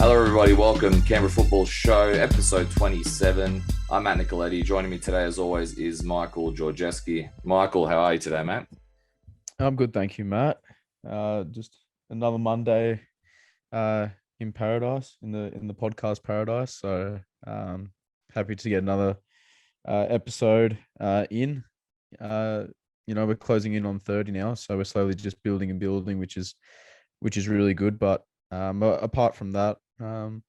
Hello, everybody. Welcome to Canberra Football Show, episode 27. I'm Matt Nicoletti. Joining me today, as always, is Michael Georgeski. Michael, how are you today, mate? I'm good, thank you, Matt. Just another Monday in paradise, in the podcast paradise. So happy to get another episode in. We're closing in on 30 now, so we're slowly just building and building, which is really good. But apart from that, I'm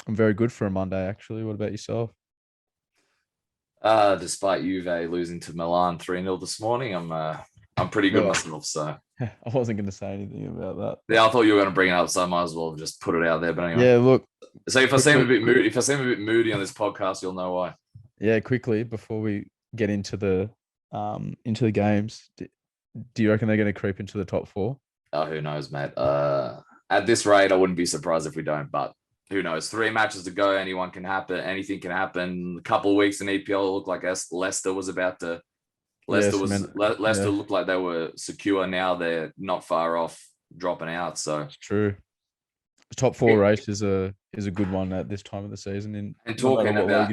very good for a Monday, actually. What about yourself? Despite Juve losing to Milan 3-0 this morning, I'm pretty good myself. So I wasn't going to say anything about that. Yeah, I thought you were going to bring it up, so I might as well just put it out there. But anyway, yeah. Look, so if I seem a bit moody on this podcast, you'll know why. Yeah, quickly before we get into the games, do you reckon they're going to creep into the top four? Oh, who knows, mate? At this rate, I wouldn't be surprised if we don't. But who knows? 3 matches to go. Anything can happen. A couple of weeks in EPL, it looked like Leicester was about to. Leicester looked like they were secure. Now they're not far off dropping out. So it's true. The top four race is a good one at this time of the season. And talking about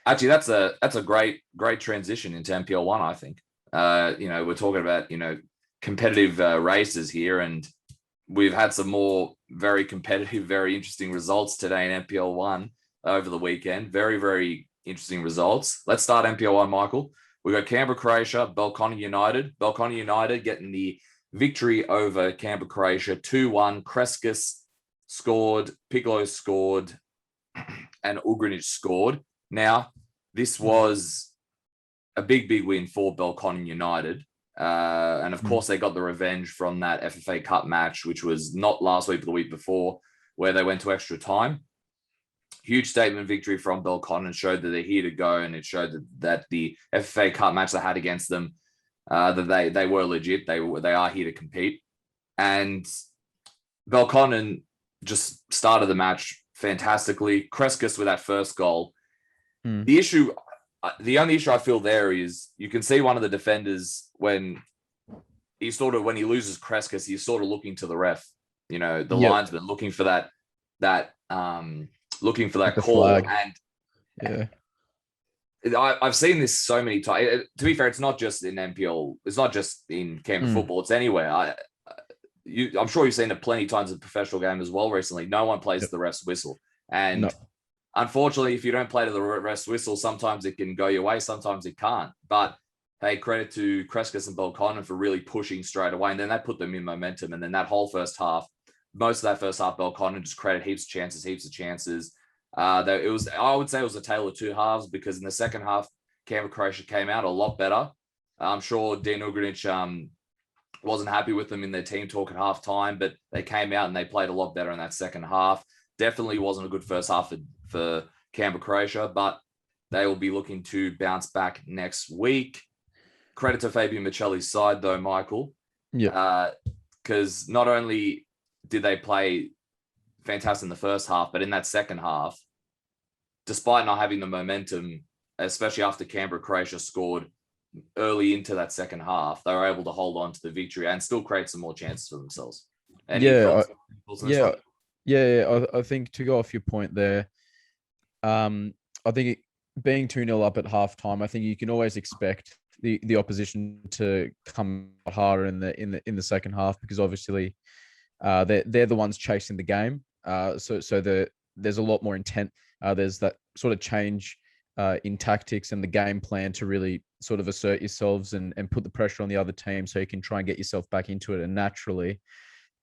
actually, that's a great transition into NPL1. I think. We're talking about competitive races here, and we've had some more very competitive, very interesting results today in NPL1 over the weekend. Very, very interesting results. Let's start NPL1, Michael. We got Canberra, Croatia, Belconnen United. Belconnen United getting the victory over Canberra, Croatia, 2-1. Kreskis scored, Piccolo scored, and Ugrinic scored. Now, this was a big win for Belconnen United. And of course, they got the revenge from that FFA Cup match, which was not last week, but the week before, where they went to extra time. Huge statement victory from Belconnen, showed that they're here to go, and it showed that the FFA Cup match they had against them, that they were legit. They are here to compete. And Belconnen just started the match fantastically. Kreskis with that first goal. The only issue I feel there is you can see one of the defenders when he loses Kreskis, he's sort of looking to the ref, linesman, looking for that call. Flag. And I've seen this so many times. To be fair, it's not just in NPL. It's not just in Canberra football. It's anywhere. I'm sure you've seen it plenty of times in a professional game as well recently. No one plays the ref's whistle. And unfortunately, if you don't play to the ref's whistle, sometimes it can go your way, sometimes it can't. But hey, credit to Kreskis and Belconnen for really pushing straight away. And then that put them in momentum. And then that whole first half, most of that first half, Belconnen just created heaps of chances. I would say it was a tale of two halves, because in the second half, Canberra, Croatia came out a lot better. I'm sure Dean Ugrinic wasn't happy with them in their team talk at halftime, but they came out and they played a lot better in that second half. Definitely wasn't a good first half for Canberra, Croatia, but they will be looking to bounce back next week. Credit to Fabian Michelli's side, though, Michael. Yeah. Because not only did they play fantastic in the first half, but in that second half, despite not having the momentum, especially after Canberra, Croatia scored early into that second half, they were able to hold on to the victory and still create some more chances for themselves. I think to go off your point there, I think being 2-0 up at halftime, I think you can always expect the opposition to come harder in the second half, because obviously they're the ones chasing the game. So there's a lot more intent. There's that sort of change in tactics and the game plan to really sort of assert yourselves and put the pressure on the other team, so you can try and get yourself back into it. And naturally,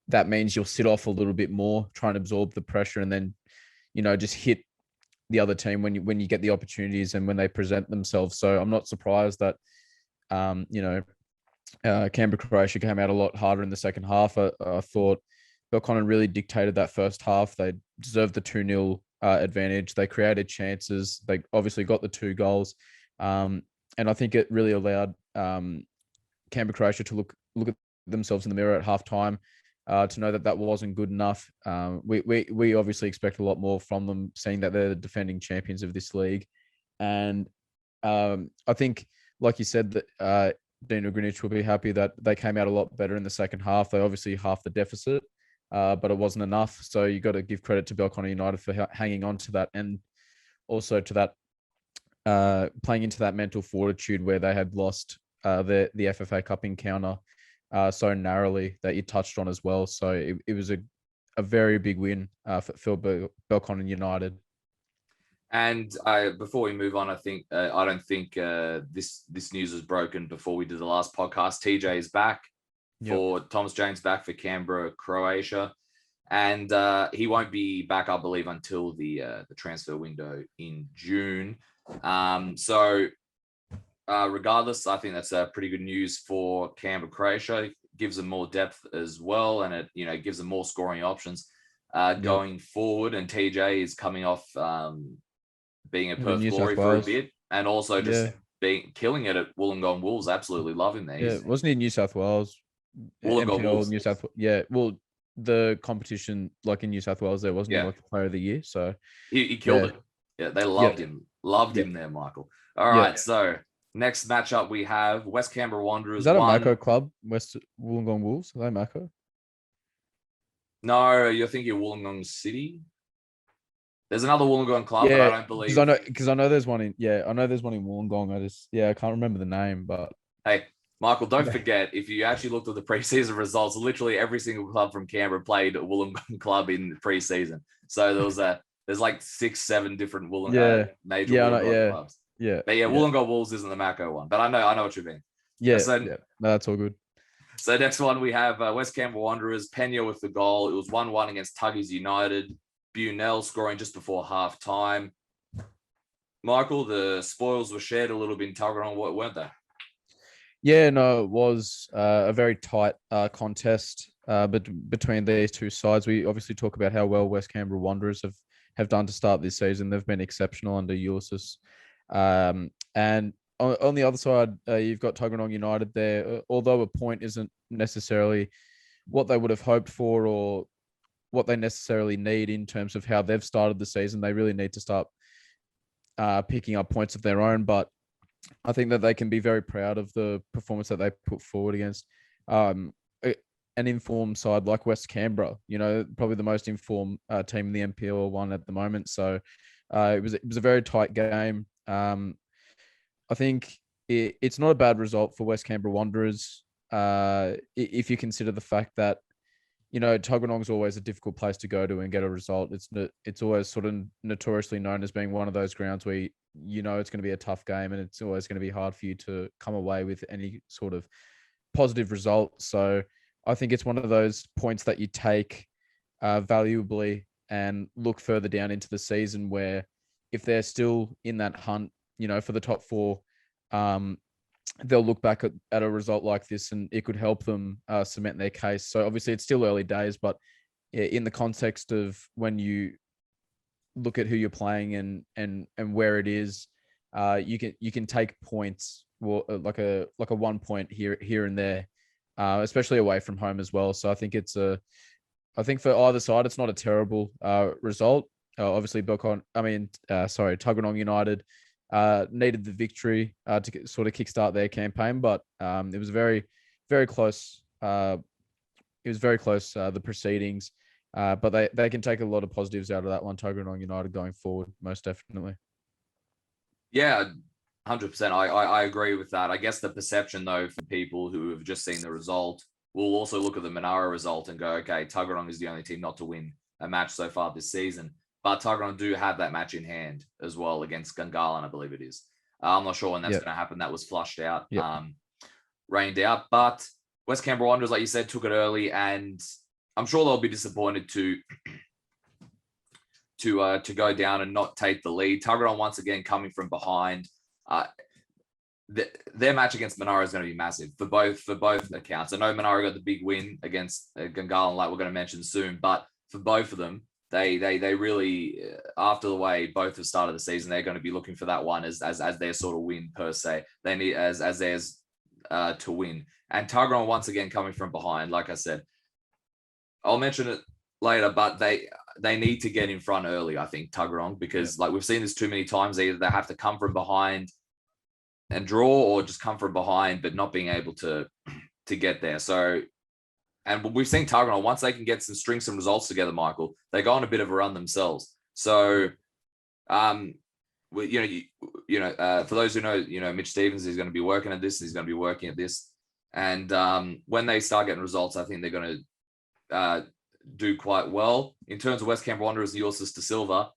that means you'll sit off a little bit more, try and absorb the pressure, and then, just hit the other team when you get the opportunities and when they present themselves. So I'm not surprised that, Canberra, Croatia came out a lot harder in the second half. I thought Belconnen really dictated that first half. They deserved the 2-0 advantage. They created chances. They obviously got the 2 goals. And I think it really allowed Canberra, Croatia to look at themselves in the mirror at halftime, to know that wasn't good enough. We obviously expect a lot more from them, seeing that they're the defending champions of this league. And I think, like you said, that Dean Ugrinic will be happy that they came out a lot better in the second half. They obviously half the deficit. but it wasn't enough. So you got to give credit to Belconnen United for hanging on to that, and also to that playing into that mental fortitude where they had lost the FFA Cup encounter so narrowly that you touched on as well. So it was a very big win for Belconnen United. And before we move on, I don't think this news was broken before we did the last podcast. TJ is back for Thomas James, back for Canberra, Croatia, and he won't be back, I believe, until the transfer window in June. So regardless, I think that's pretty good news for Canberra, Croatia. It gives them more depth as well, and it gives them more scoring options going forward. And TJ is coming off being a Perth Glory for a bit, and also just killing it at Wollongong Wolves. Absolutely love him there. Yeah, wasn't he New South Wales? Wollongong Wolves. New South. Yeah, well, the competition like in New South Wales, there wasn't he like the Player of the Year. So he killed it. Yeah, they loved him. Loved him there, Michael. All right, so next matchup we have West Canberra Wanderers. Is that a Mako club? West Wollongong Wolves? Are they Mako? No, you're thinking Wollongong City. There's another Wollongong club, but I don't believe. Because I know there's one in Wollongong. I can't remember the name, but hey, Michael, don't forget, if you actually looked at the preseason results, literally every single club from Canberra played a Wollongong club in preseason. So there's like 6-7 different Wollongong major Wollongong clubs. Yeah. But Wollongong Wolves isn't the Mako one, but I know what you mean. Yeah. No, that's all good. So next one we have West Canberra Wanderers, Pena with the goal. It was 1-1 against Tuggies United. Bunell scoring just before half time. Michael, the spoils were shared a little bit in Tuggeranong, weren't they? Yeah, no, it was a very tight contest between these two sides. We obviously talk about how well West Canberra Wanderers have done to start this season. They've been exceptional under Ulysses. And on the other side, you've got Tuggeranong United there. Although a point isn't necessarily what they would have hoped for or what they necessarily need in terms of how they've started the season, they really need to start picking up points of their own. But I think that they can be very proud of the performance that they put forward against an informed side like West Canberra, probably the most informed team in the NPL1 at the moment. So it was a very tight game. I think it's not a bad result for West Canberra Wanderers if you consider the fact that, Tuggeranong's always a difficult place to go to and get a result. It's always sort of notoriously known as being one of those grounds where it's going to be a tough game and it's always going to be hard for you to come away with any sort of positive result. So I think it's one of those points that you take valuably and look further down into the season where if they're still in that hunt, for the top four, they'll look back at a result like this and it could help them cement their case. So obviously it's still early days, but in the context of when you look at who you're playing and where it is, you can take points, like a 1 point here and there, especially away from home as well. So I think I think for either side, it's not a terrible result. Obviously Tuggeranong United needed the victory to sort of kickstart their campaign, but it was very, very close. It was very close, the proceedings, but they can take a lot of positives out of that one, Tuggeranong United, going forward, most definitely. Yeah, 100%. I agree with that. I guess the perception, though, for people who have just seen the result, will also look at the Monaro result and go, okay, Tuggeranong is the only team not to win a match so far this season. But Tuggeranong do have that match in hand as well against Gungahlin, I believe it is. I'm not sure when that's going to happen. That was flushed out, rained out. But West Canberra Wanderers, like you said, took it early, and I'm sure they'll be disappointed to go down and not take the lead. Tuggeranong once again coming from behind. Their match against Monaro is going to be massive for both accounts. I know Monaro got the big win against Gungahlin, like we're going to mention soon, but for both of them, they really, after the way both have started the season, they're going to be looking for that one as their sort of win per se. They need as theirs to win. And Tuggeranong once again coming from behind. Like I said, I'll mention it later, but they need to get in front early. I think Tuggeranong, because like we've seen this too many times. Either they have to come from behind and draw, or just come from behind but not being able to get there. So And we've seen Tuggeranong, once they can get string some results together, Michael, they go on a bit of a run themselves. So, for those who know, Mitch Stevens is going to be working at this. He's going to be working at this. And when they start getting results, I think they're going to do quite well. In terms of West Canberra Wanderers, Ulysses de Silva,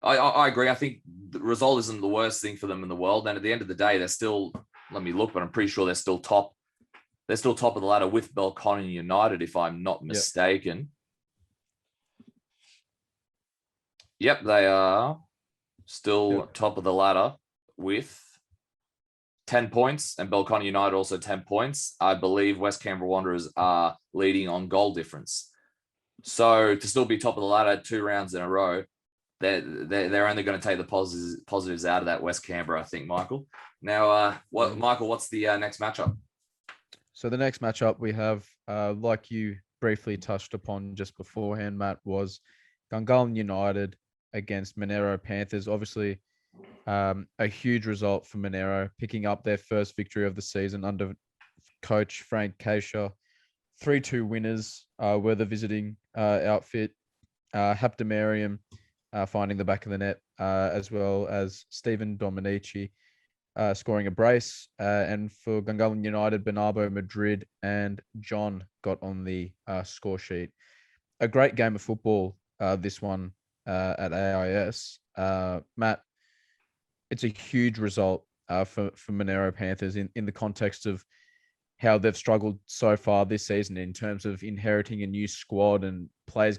I agree. I think the result isn't the worst thing for them in the world. And at the end of the day, they're still, let me look, but I'm pretty sure they're still top. They're still top of the ladder with Belconnen United, if I'm not mistaken. Yep, they are still top of the ladder with 10 points, and Belconnen United also 10 points. I believe West Canberra Wanderers are leading on goal difference. So to still be top of the ladder 2 rounds in a row, they're only going to take the positives out of that West Canberra, I think, Michael. Now, Michael, what's the next matchup? So the next matchup we have, like you briefly touched upon just beforehand, Matt, was Gungahlin United against Monaro Panthers. Obviously, a huge result for Monaro, picking up their first victory of the season under coach Frank Keisha. 3-2 winners were the visiting outfit. Haptamariam finding the back of the net, as well as Stephen Dominici scoring a brace. And for Gungahlin United, Bernardo Madrid and John got on the score sheet. A great game of football, this one at AIS. Matt, it's a huge result for Monaro Panthers in the context of how they've struggled so far this season in terms of inheriting a new squad and players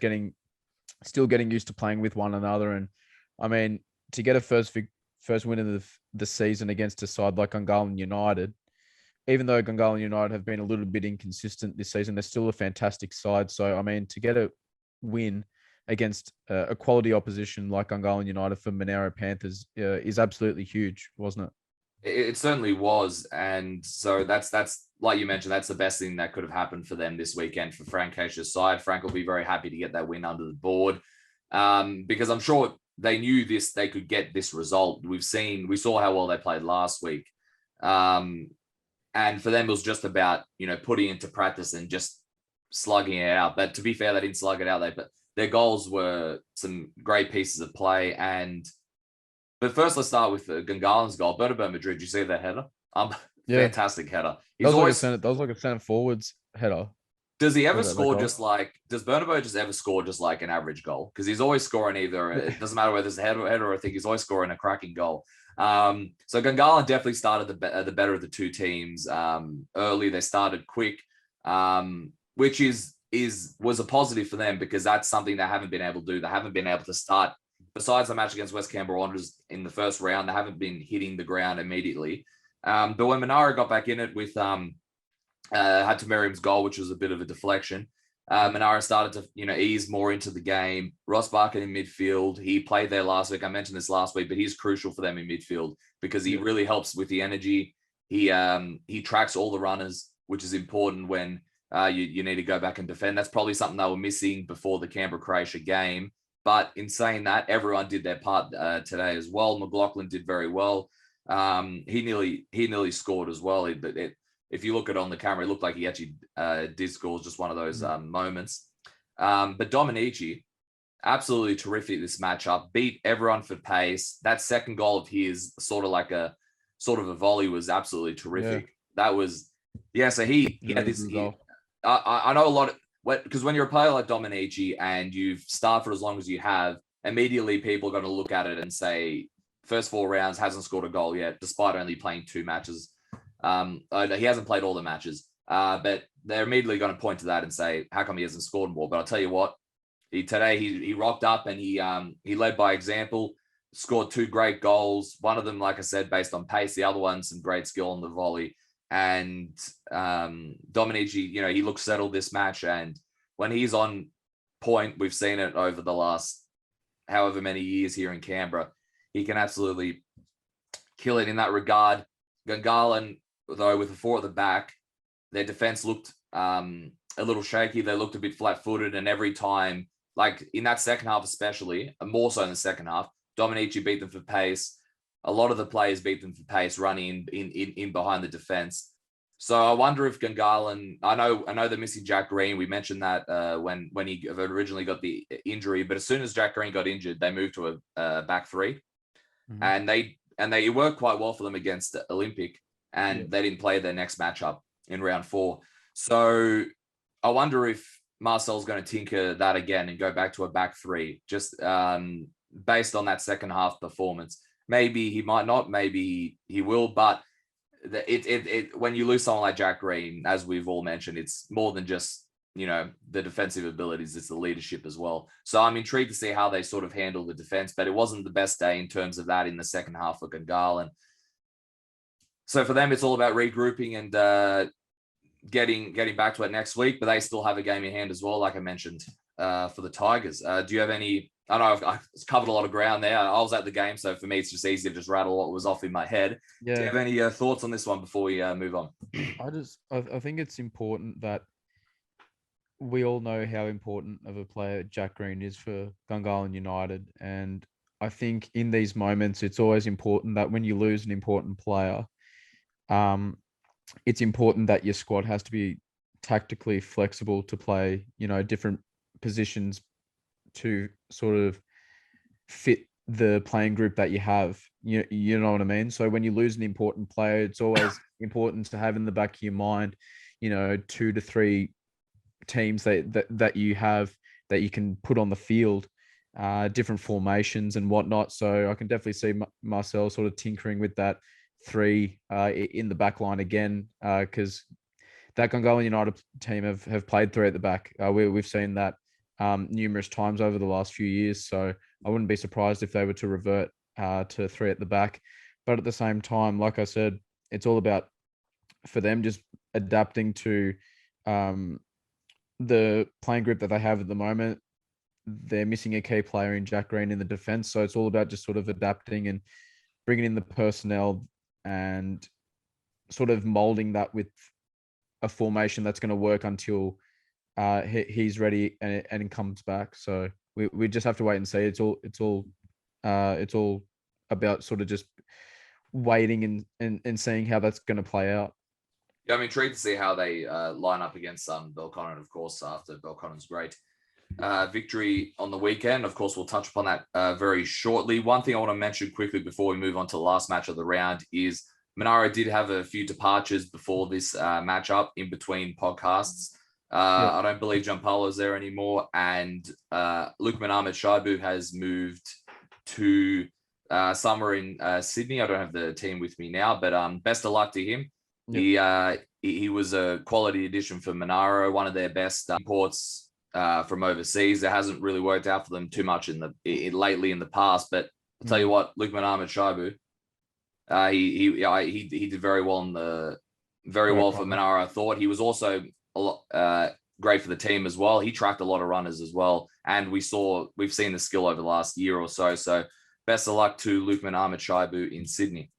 still getting used to playing with one another. And I mean, to get a first win of the season against a side like Gungahlin United, even though Gungahlin United have been a little bit inconsistent this season, they're still a fantastic side. So, I mean, to get a win against a quality opposition like Gungahlin United for Monaro Panthers is absolutely huge, wasn't it? It certainly was. And so that's like you mentioned, that's the best thing that could have happened for them this weekend for Frank Keisha's side. Frank will be very happy to get that win under the board, because I'm sure they knew they could get this result. We saw how well they played last week. And for them, it was just about, putting into practice and just slugging it out. But to be fair, they didn't slug it out. But their goals were some great pieces of play. But first, let's start with Gungahlin's goal. Bernabeu Madrid, you see that header? Fantastic header. That was like a center forwards header. Does he ever score does Bernabeu just ever score just like an average goal? Because he's always scoring it doesn't matter whether it's a header or I think he's always scoring a cracking goal. So Gungahlin definitely started the better of the two teams early. They started quick, which was a positive for them because that's something they haven't been able to do. They haven't been able to start, besides the match against West Canberra Wanderers in the first round, they haven't been hitting the ground immediately. But when Monaro got back in it with Haptamariam's goal, which was a bit of a deflection, Monaro started to ease more into the game. Ross Barker in midfield, he played there last week. I mentioned this last week, but he's crucial for them in midfield because he really helps with the energy. He tracks all the runners, which is important when you need to go back and defend. That's probably something they were missing before the Canberra-Croatia game. But in saying that, everyone did their part today as well. McLaughlin did very well. He nearly scored as well. If you look at it on the camera, it looked like he actually did score. Just one of those moments. But Dominici, absolutely terrific this matchup. Beat everyone for pace. That second goal of his, sort of a volley, was absolutely terrific. Yeah. That was, so he had this. I know a lot of, because when you're a player like Dominici and you've started for as long as you have, immediately people are going to look at it and say, first 4 rounds, hasn't scored a goal yet, despite only playing 2 matches. He hasn't played all the matches, but they're immediately going to point to that and say, how come he hasn't scored more? But I'll tell you what, he rocked up and he led by example, scored 2 great goals. One of them, like I said, based on pace. The other one, some great skill on the volley. And Dominici, he looks settled this match. And when he's on point, we've seen it over the last however many years here in Canberra, he can absolutely kill it in that regard. Gungahlin, though, with the 4 at the back, their defense looked a little shaky. They looked a bit flat-footed, and every time, like in that second half especially, more so in the second half, Dominici beat them for pace. A lot of the players beat them for pace, running in behind the defense. So I wonder if Gungahlin, I know they're missing Jack Green. We mentioned that when he originally got the injury, but as soon as Jack Green got injured, they moved to a back three, and they worked quite well for them against Olympic, and they didn't play their next matchup in round 4. So I wonder if Marcel's going to tinker that again and go back to a back three, just based on that second half performance. Maybe he might not, maybe he will, but when you lose someone like Jack Green, as we've all mentioned, it's more than just, the defensive abilities, it's the leadership as well. So I'm intrigued to see how they sort of handle the defense, but it wasn't the best day in terms of that in the second half for Gungahlin. So for them, it's all about regrouping and getting back to it next week, but they still have a game in hand as well, like I mentioned, for the Tigers. Do you have any? I know I've covered a lot of ground there. I was at the game, so for me, it's just easy to just rattle what was off in my head. Yeah. Do you have any thoughts on this one before we move on? I think it's important that we all know how important of a player Jack Green is for Gungahlin United. And I think in these moments, it's always important that when you lose an important player, it's important that your squad has to be tactically flexible to play, different positions to sort of fit the playing group that you have. You know what I mean? So when you lose an important player, it's always important to have in the back of your mind, 2 to 3 teams that you have that you can put on the field, different formations and whatnot. So I can definitely see Marcel sort of tinkering with that 3 in the back line again, because that Gungahlin United team have played 3 at the back. We've seen that numerous times over the last few years. So I wouldn't be surprised if they were to revert to 3 at the back. But at the same time, like I said, it's all about for them just adapting to the playing group that they have at the moment. They're missing a key player in Jack Green in the defense. So it's all about just sort of adapting and bringing in the personnel and sort of molding that with a formation that's going to work until he's ready and comes back. So we just have to wait and see. It's all about sort of just waiting and seeing how that's going to play out. Yeah, I'm intrigued to see how they line up against Belconnen, of course, after Belconnen's great victory on the weekend. Of course, we'll touch upon that very shortly. One thing I want to mention quickly before we move on to the last match of the round is Monaro did have a few departures before this matchup in between podcasts. I don't believe Gianpaolo's there anymore. And Lukman Ahmed Shaibu has moved to somewhere in Sydney. I don't have the team with me now, but best of luck to him. Yep. He was a quality addition for Monaro, one of their best imports from overseas. It hasn't really worked out for them too much lately in the past, but I'll tell you what, Lukman Ahmed Shaibu, he did very well for Monaro. I thought he was also a lot great for the team as well. He tracked a lot of runners as well, and we've seen the skill over the last year or so. So best of luck to Lukman Ahmed Shaibu in Sydney.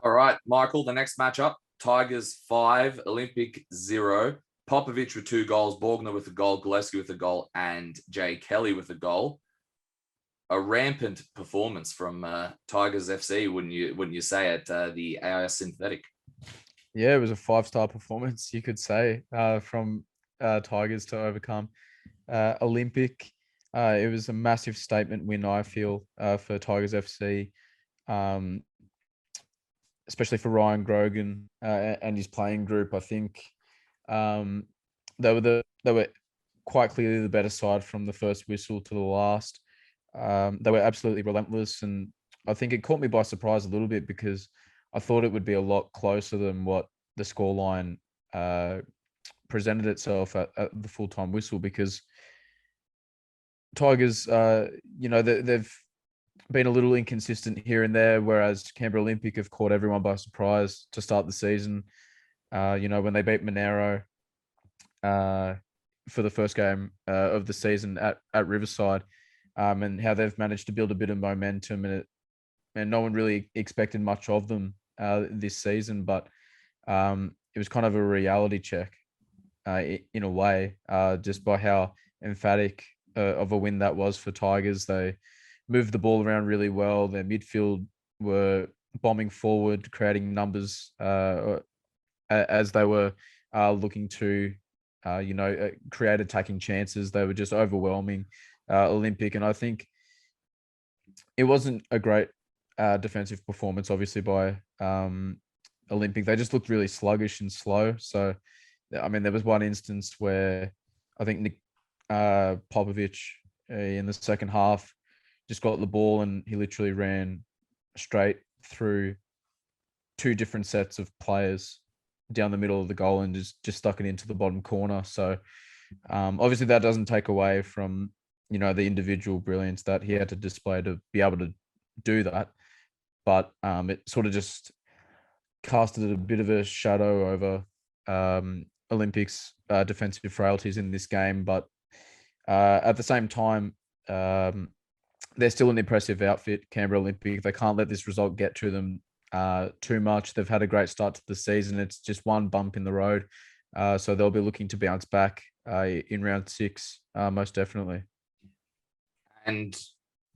All right, Michael, the next matchup, Tigers 5, Olympic 0. Popovic with 2 goals, Borgner with a goal, Gillespie with a goal, and Jay Kelly with a goal. A rampant performance from Tigers FC, wouldn't you say, at the AIS Synthetic? Yeah, it was a 5-star performance, you could say, from Tigers to overcome Olympic. It was a massive statement win, I feel, for Tigers FC. Especially for Ryan Grogan and his playing group. I think they were quite clearly the better side from the first whistle to the last. They were absolutely relentless, and I think it caught me by surprise a little bit because I thought it would be a lot closer than what the scoreline presented itself at the full-time whistle, because Tigers, they've been a little inconsistent here and there, whereas Canberra Olympic have caught everyone by surprise to start the season. When they beat Monaro for the first game of the season at Riverside, and how they've managed to build a bit of momentum, and no one really expected much of them this season, but it was kind of a reality check in a way, just by how emphatic of a win that was for Tigers. They moved the ball around really well. Their midfield were bombing forward, creating numbers as they were looking to, create attacking chances. They were just overwhelming Olympic. And I think it wasn't a great defensive performance, obviously, by Olympic. They just looked really sluggish and slow. So, I mean, there was one instance where I think Nick Popovic in the second half just got the ball and he literally ran straight through two different sets of players down the middle of the goal and just stuck it into the bottom corner. So obviously that doesn't take away from, the individual brilliance that he had to display to be able to do that. But it sort of just casted a bit of a shadow over Olympics' defensive frailties in this game. But at the same time, they're still an impressive outfit, Canberra Olympic. They can't let this result get to them too much. They've had a great start to the season. It's just one bump in the road. So they'll be looking to bounce back in round 6, most definitely. And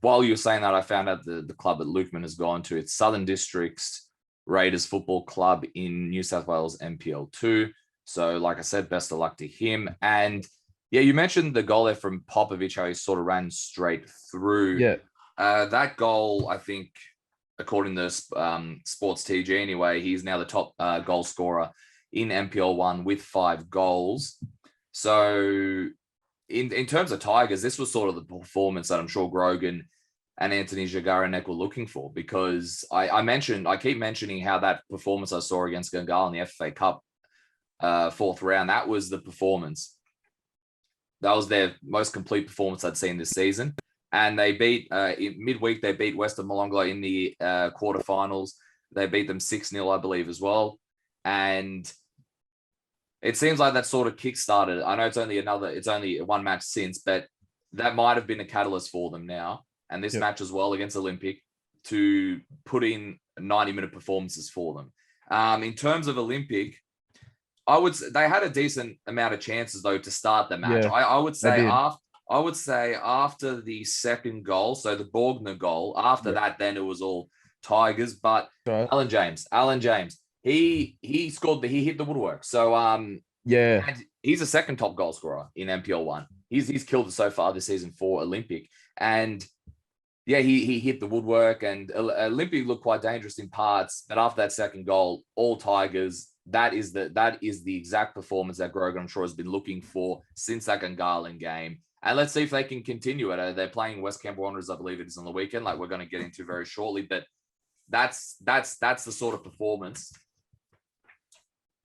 while you were saying that, I found out the club that Lukeman has gone to. It's Southern Districts Raiders Football Club in New South Wales NPL2. So like I said, best of luck to him. And yeah, you mentioned the goal there from Popovic, how he sort of ran straight through. Yeah. That goal, I think, according to Sports TG anyway, he's now the top goal scorer in NPL1 with 5 goals. So in terms of Tigers, this was sort of the performance that I'm sure Grogan and Anthony Tuggeranong were looking for, because I keep mentioning how that performance I saw against Gungahlin in the FA Cup 4th round, that was the performance. That was their most complete performance I'd seen this season. And they beat, in midweek, they beat Western Molonglo in the quarterfinals. They beat them 6-0, I believe, as well. And it seems like that sort of kick-started. I know it's only one match since, but that might have been a catalyst for them now. And this match as well against Olympic to put in 90-minute performances for them. In terms of Olympic, they had a decent amount of chances though to start the match. Yeah, I would say after the second goal, so the Borgner goal, after that, then it was all Tigers. But right. Alan James, he hit the woodwork. So and he's a second top goal scorer in NPL1. He's killed it so far this season for Olympic. And yeah, he hit the woodwork, and Olympic looked quite dangerous in parts. But after that second goal, all Tigers. That is the exact performance that Grogan, I'm sure, has been looking for since that Gungahlin game. And let's see if they can continue it. They're playing West Canberra Wanderers, I believe it is, on the weekend, like we're going to get into very shortly. But that's the sort of performance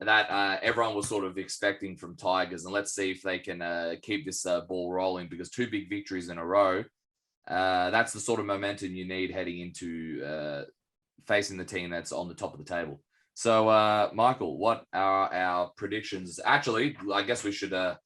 that everyone was sort of expecting from Tigers. And let's see if they can keep this ball rolling, because 2 big victories in a row. That's the sort of momentum you need heading into facing the team that's on the top of the table. So, Michael, what are our predictions? Actually, I guess we should talk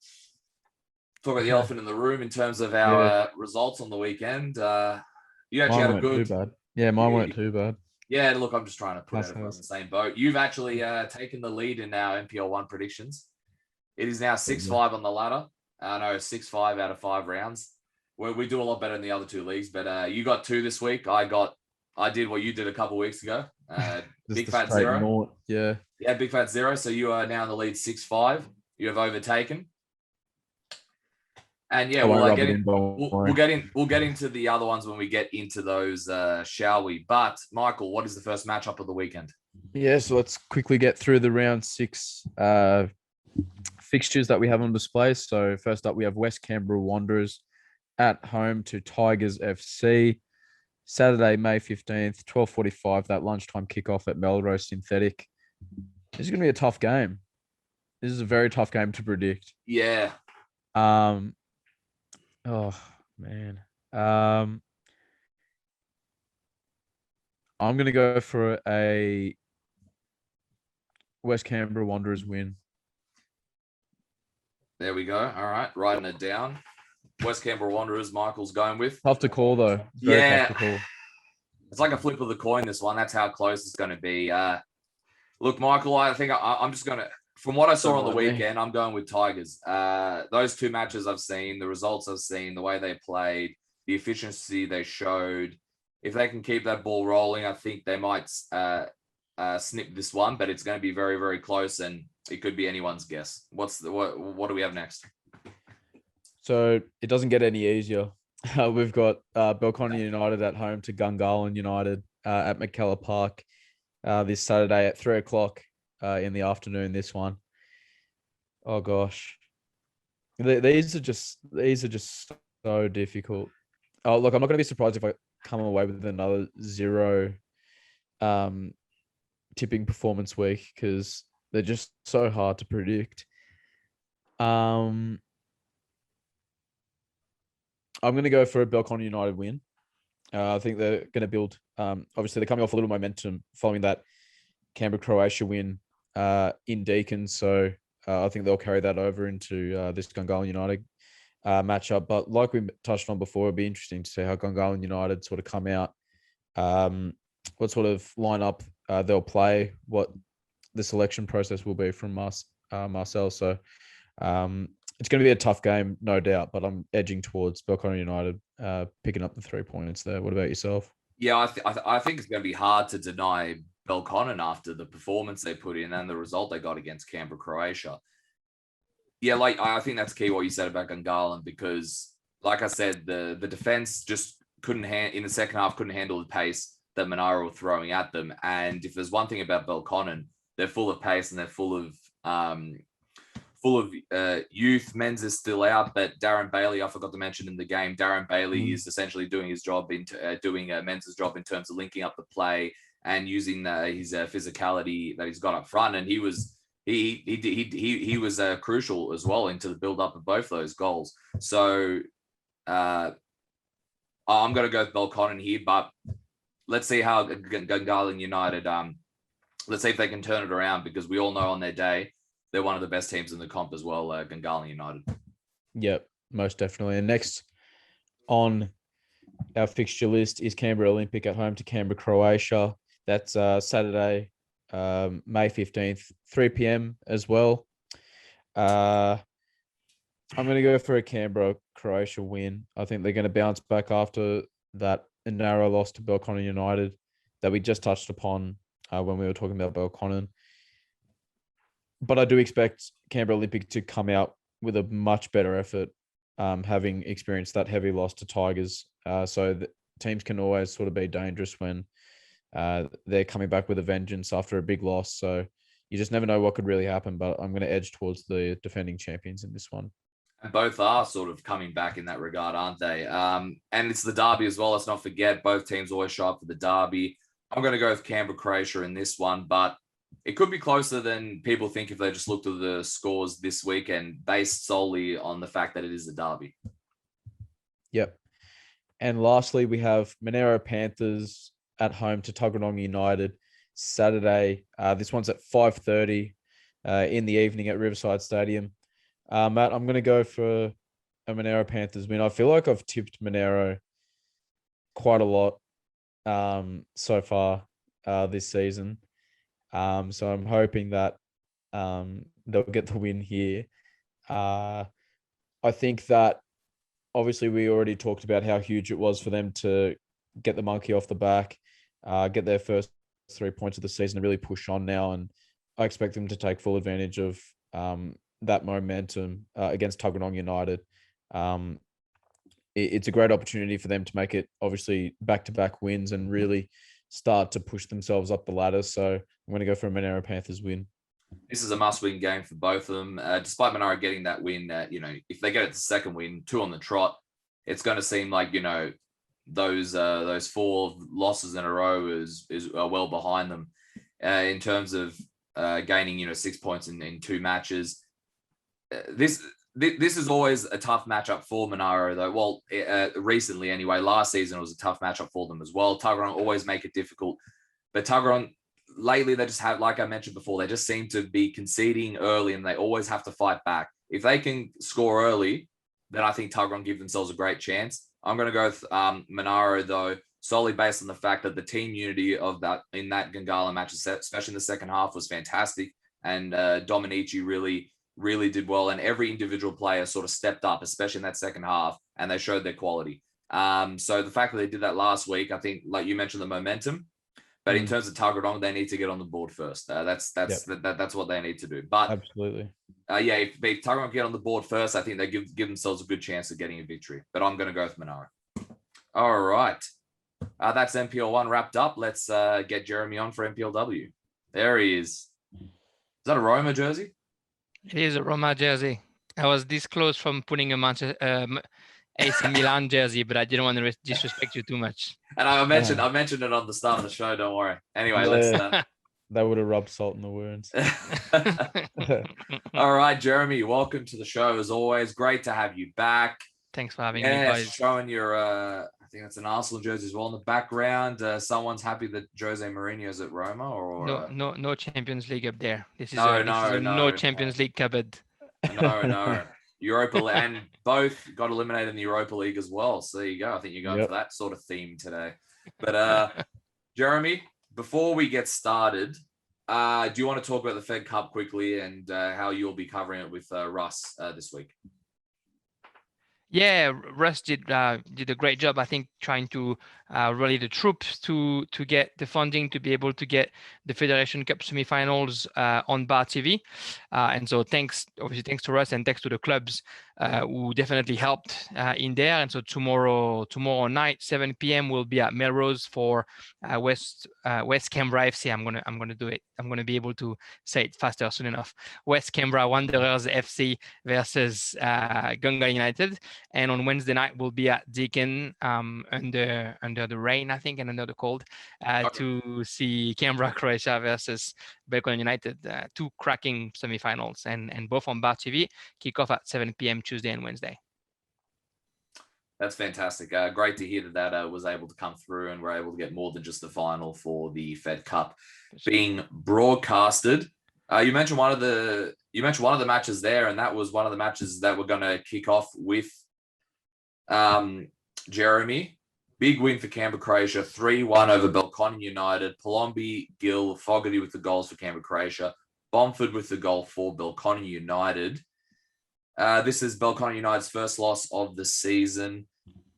about the elephant in the room in terms of our results on the weekend. You actually had a good... Too bad. Yeah, mine weren't too bad. Yeah, look, I'm just trying to put everyone in the same boat. You've actually taken the lead in our NPL1 predictions. It is now 6-5 on the ladder. No, 6-5 out of 5 rounds. We do a lot better in the other 2 leagues, but you got 2 this week. I did what you did a couple of weeks ago. Big fat 0. Naught. Yeah, big fat 0. So you are now in the lead 6-5. You have overtaken. And yeah, we'll get into the other ones when we get into those, shall we? But Michael, what is the first matchup of the weekend? Yeah, so let's quickly get through the round 6 fixtures that we have on display. So first up, we have West Canberra Wanderers at home to Tigers FC. Saturday, May 15th, 12:45, that lunchtime kickoff at Melrose Synthetic. This is going to be a tough game. This is a very tough game to predict. Yeah. Oh, man. I'm going to go for a West Canberra Wanderers win. There we go. All right. Writing it down. West Canberra Wanderers, Michael's going with. Tough to call, though. Tough to call. It's like a flip of the coin, this one. That's how close it's going to be. Look, Michael, I think I'm just going to, from what I saw on the weekend, I'm going with Tigers. Those 2 matches I've seen, the results I've seen, the way they played, the efficiency they showed, if they can keep that ball rolling, I think they might snip this one, but it's going to be very, very close, and it could be anyone's guess. What do we have next? So it doesn't get any easier. We've got Belconnen United at home to Gungahlin United at McKellar Park this Saturday at 3:00 in the afternoon. This one, oh gosh, these are just so difficult. Oh look, I'm not going to be surprised if I come away with another 0 tipping performance week because they're just so hard to predict. I'm going to go for a Belconnen United win. I think they're going to build. Obviously, they're coming off a little momentum following that Canberra Croatia win in Deakin, so I think they'll carry that over into this Gungahlin United matchup. But like we touched on before, it'd be interesting to see how Gungahlin United sort of come out, what sort of lineup they'll play, what the selection process will be from Marcel. So it's going to be a tough game, no doubt, but I'm edging towards Belconnen United picking up the 3 points there. What about yourself? Yeah, I think it's going to be hard to deny Belconnen after the performance they put in and the result they got against Canberra Croatia. Yeah, like I think that's key what you said about Gungahlin because, like I said, the defense just couldn't in the second half couldn't handle the pace that Monaro were throwing at them. And if there's one thing about Belconnen, they're full of pace and they're full of youth. Men's is still out, but Darren Bailey, I forgot to mention in the game, Darren Bailey is essentially doing his job doing Men's job in terms of linking up the play and using his physicality that he's got up front. And he was crucial as well into the build up of both those goals. So I'm going to go with Belconnen here, but let's see how Gungahlin United. Let's see if they can turn it around because we all know on their day they're one of the best teams in the comp as well, Gungahlin United. Yep, most definitely. And next on our fixture list is Canberra Olympic at home to Canberra Croatia. That's Saturday, May 15th, 3 p.m. as well. I'm going to go for a Canberra Croatia win. I think they're going to bounce back after that narrow loss to Belconnen United that we just touched upon when we were talking about Belconnen. But I do expect Canberra Olympic to come out with a much better effort, having experienced that heavy loss to Tigers. So the teams can always sort of be dangerous when they're coming back with a vengeance after a big loss. So you just never know what could really happen. But I'm going to edge towards the defending champions in this one. And both are sort of coming back in that regard, aren't they? And it's the derby as well. Let's not forget, both teams always show up for the derby. I'm going to go with Canberra Croatia in this one, but it could be closer than people think if they just looked at the scores this weekend based solely on the fact that it is a derby. Yep. And lastly, we have Monaro Panthers at home to Tuggeranong United Saturday. This one's at 5:30 in the evening at Riverside Stadium. Matt, I'm going to go for a Monaro Panthers win. I feel like I've tipped Monaro quite a lot so far this season. So I'm hoping that they'll get the win here. I think that obviously we already talked about how huge it was for them to get the monkey off the back, get their first 3 points of the season and really push on now. And I expect them to take full advantage of that momentum against Tuggeranong United. It's a great opportunity for them to make it obviously back-to-back wins and really start to push themselves up the ladder. So I'm going to go for a Monaro Panthers win. This is a must-win game for both of them. Despite Monaro getting that win, if they get it to second win, 2 on the trot, it's going to seem like, those 4 losses in a row is well behind them in terms of gaining, 6 points in 2 matches. This is always a tough matchup for Monaro, though. Well, recently anyway, last season it was a tough matchup for them as well. Tuggeranong always make it difficult, but Tuggeranong lately they just have, like I mentioned before, they just seem to be conceding early, and they always have to fight back. If they can score early, then I think Tuggeranong give themselves a great chance. I'm going to go with Monaro though, solely based on the fact that the team unity of that in that Gungahlin match, especially in the second half, was fantastic, and Dominici really did well, and every individual player sort of stepped up, especially in that second half, and they showed their quality. So the fact that they did that last week, I think, like you mentioned, the momentum, But in terms of Tuggeranong, they need to get on the board first. That's what they need to do. But absolutely, if Tuggeranong get on the board first, I think they give themselves a good chance of getting a victory. But I'm going to go with Monaro. All right, that's NPL1 wrapped up. Let's get Jérémy on for NPLW. There he is. Is that a Roma jersey? It is a Roma jersey. I was this close from putting a AC Milan jersey, but I didn't want to disrespect you too much. And I mentioned it on the start of the show. Don't worry. Anyway, let's. That would have rubbed salt in the wounds. All right, Jérémy, welcome to the show as always. Great to have you back. Thanks for having me, guys. Showing your, I think that's an Arsenal jersey as well in the background. Someone's happy that Jose Mourinho's at Roma, or no Champions League up there. This is no Champions League cupboard. No. Europa and both got eliminated in the Europa League as well. So there you go. I think you're going for that sort of theme today. But Jérémy, before we get started, do you want to talk about the Fed Cup quickly and how you'll be covering it with Russ this week? Yeah, Russ did a great job, I think, trying to rally the troops to get the funding to be able to get the Federation Cup semifinals on Bar TV. And so thanks to Russ and thanks to the clubs who definitely helped in there. And so tomorrow night, 7 p.m. we'll be at Melrose for West Canberra FC. I'm gonna do it. I'm gonna be able to say it faster soon enough. West Canberra Wanderers FC versus Gungahlin United. And on Wednesday night we'll be at Deakin under the rain, I think, and under the cold to see Canberra Croatia versus Belconnen United. Two cracking semifinals and both on Bar TV. Kick off at 7 p.m. Tuesday and Wednesday. That's fantastic. Great to hear that was able to come through and we're able to get more than just the final for the Fed Cup being broadcasted. You mentioned one of the matches there, and that was one of the matches that we're going to kick off with. Jérémy, big win for Canberra Croatia, 3-1 over Belconnen United. Palombi, Gill, Fogarty with the goals for Canberra Croatia. Bomford with the goal for Belconnen United. This is Belconnen United's first loss of the season.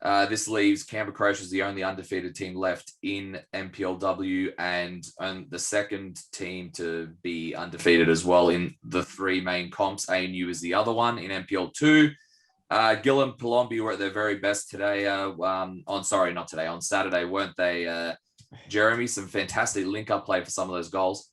This leaves Canberra Croatia as the only undefeated team left in NPLW and the second team to be undefeated as well in the three main comps. ANU is the other one in NPL2. Gill and Palombi were at their very best today. On Saturday, weren't they? Jérémy, some fantastic link-up play for some of those goals.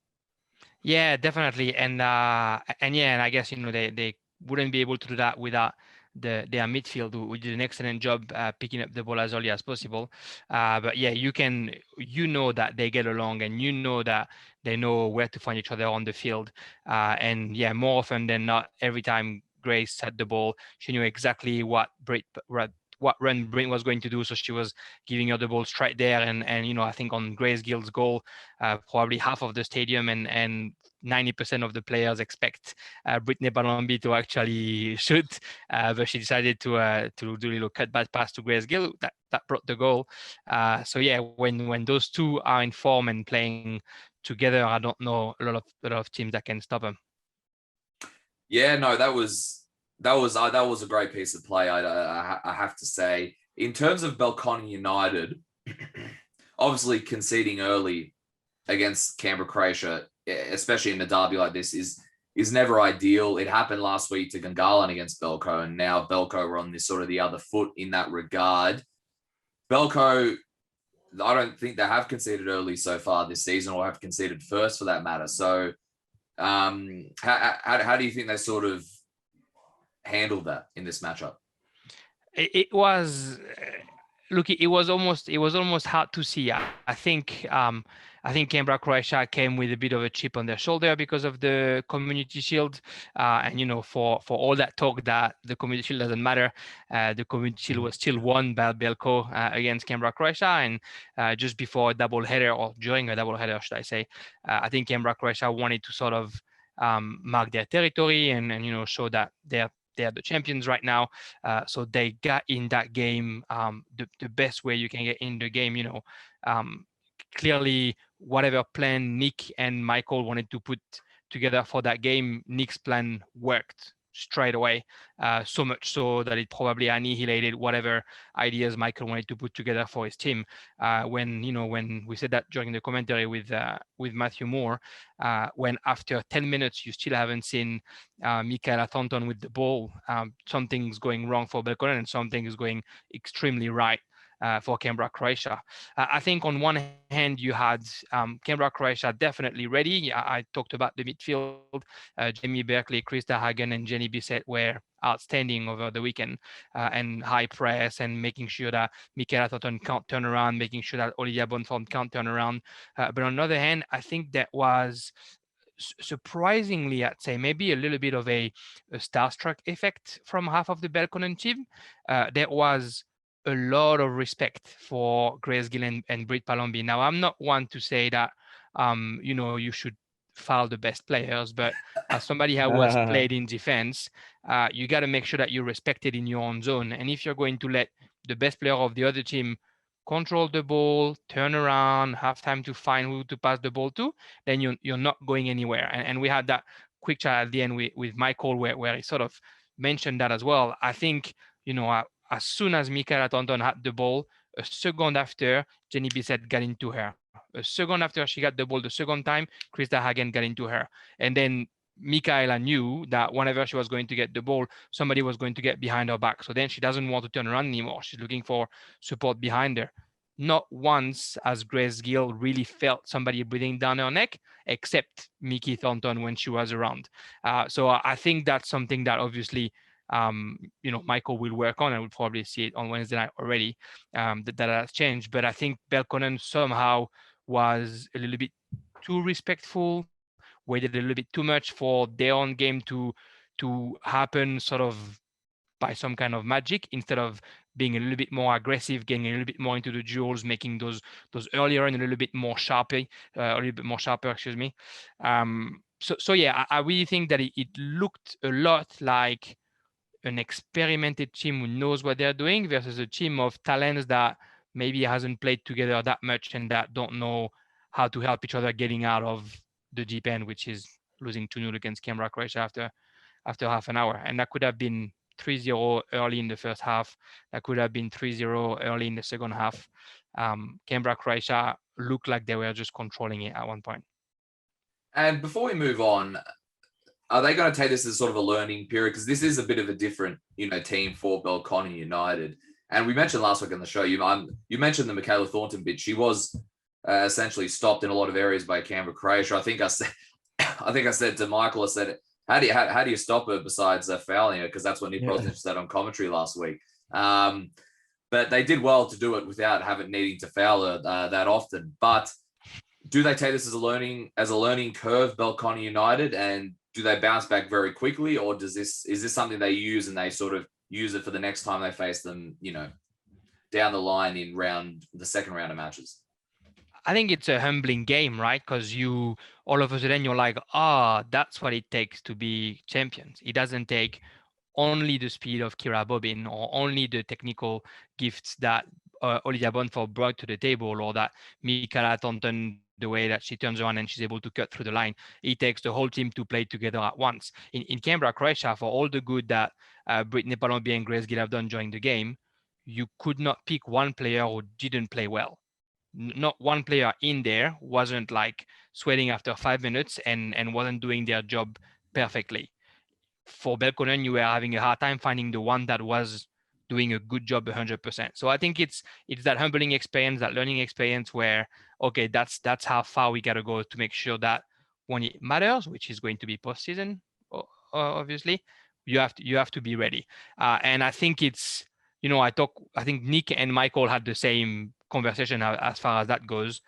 Yeah, definitely, and I guess they wouldn't be able to do that without their midfield, who did an excellent job picking up the ball as early as possible. But yeah, you know that they get along, and you know that they know where to find each other on the field. And yeah, more often than not, every time Grace had the ball, she knew exactly what run Brint was going to do, so she was giving her the ball straight there. And I think on Grace Gill's goal, probably half of the stadium and 90% of the players expect Brittany Palombi to actually shoot, but she decided to do a little cutback pass to Grace Gill that brought the goal. So yeah, when those two are in form and playing together, I don't know a lot of teams that can stop them. Yeah, no, that was a great piece of play. I have to say, in terms of Belconnen United, obviously conceding early against Canberra Croatia, especially in a derby like this, is never ideal. It happened last week to Gungahlin against Belco, and now Belco were on this sort of the other foot in that regard. Belco, I don't think they have conceded early so far this season, or have conceded first for that matter. So how do you think they sort of handled that in this matchup? It was almost hard to see. I think Canberra Croatia came with a bit of a chip on their shoulder because of the Community Shield, and for all that talk that the Community Shield doesn't matter, the Community Shield was still won by Belco against Canberra Croatia, and just before a double header, or during a double header, should I say, I think Canberra Croatia wanted to sort of mark their territory and show that they're the champions right now. So they got in that game the best way you can get in the game. Clearly, whatever plan Nick and Michael wanted to put together for that game, Nick's plan worked straight away, so much so that it probably annihilated whatever ideas Michael wanted to put together for his team. When we said that during the commentary with Matthew Moore, when after 10 minutes you still haven't seen Michaela Thornton with the ball, something's going wrong for Belconnen and something is going extremely right for Canberra, Croatia. I think on one hand you had Canberra, Croatia definitely ready. I talked about the midfield. Jamie Berkeley, Krista Hagen, and Jenny Bissett were outstanding over the weekend, and high press and making sure that Michaela Thornton can't turn around, making sure that Olivia Bonford can't turn around. But on the other hand, I think that was surprisingly, I'd say maybe a little bit of a starstruck effect from half of the Belconnen team. There was a lot of respect for Grace Gill and Britt Palombi. Now, I'm not one to say that, you should foul the best players, but as somebody who has played in defense, you got to make sure that you're respected in your own zone. And if you're going to let the best player of the other team control the ball, turn around, have time to find who to pass the ball to, then you're not going anywhere. And we had that quick chat at the end with Michael where he sort of mentioned that as well. I think, as soon as Michaela Thornton had the ball, a second after, Jenny Bissett got into her. A second after she got the ball the second time, Krista Hagen got into her. And then Michaela knew that whenever she was going to get the ball, somebody was going to get behind her back. So then she doesn't want to turn around anymore. She's looking for support behind her. Not once has Grace Gill really felt somebody breathing down her neck, except Mickey Thornton when she was around. So I think that's something that obviously Michael will work on, and we'll probably see it on Wednesday night already, that has changed. But I think Belconnen somehow was a little bit too respectful, waited a little bit too much for their own game to happen sort of by some kind of magic, instead of being a little bit more aggressive, getting a little bit more into the duels, making those earlier and a little bit more sharper, excuse me. So yeah, I really think that it looked a lot like an experimented team who knows what they're doing versus a team of talents that maybe hasn't played together that much and that don't know how to help each other getting out of the deep end, which is losing 2-0 against Canberra, Croatia after half an hour. And that could have been 3-0 early in the first half. That could have been 3-0 early in the second half. Canberra, Croatia looked like they were just controlling it at one point. And before we move on, are they going to take this as sort of a learning period? Because this is a bit of a different, team for Belconnen United. And we mentioned last week on the show, you mentioned the Michaela Thornton bit. She was essentially stopped in a lot of areas by Canberra, Croatia. I think I said to Michael, I said, how do you stop her besides fouling her? Because that's what Nick Brosnich said on commentary last week. But they did well to do it without needing to foul her that often. But do they take this as a learning curve, Belconnen United, and do they bounce back very quickly, or is this something they use and they sort of use it for the next time they face them, down the line in the second round of matches? I think it's a humbling game, right? Because you all of a sudden you're like, that's what it takes to be champions. It doesn't take only the speed of Kira Bobbin or only the technical gifts that Olivia Bonford brought to the table, or that Michaela Thornton, the way that she turns around and she's able to cut through the line. It takes the whole team to play together at once. In Canberra, Croatia, for all the good that Brittany Palombi and Grace Gill have done during the game, you could not pick one player who didn't play well. Not one player in there wasn't like sweating after 5 minutes and wasn't doing their job perfectly. For Belconnen, you were having a hard time finding the one that was doing a good job 100%. So I think it's that humbling experience, that learning experience where, okay, that's how far we got to go to make sure that when it matters, which is going to be postseason, obviously, you have to be ready. And I think it's, I think Nick and Michael had the same conversation as far as that goes.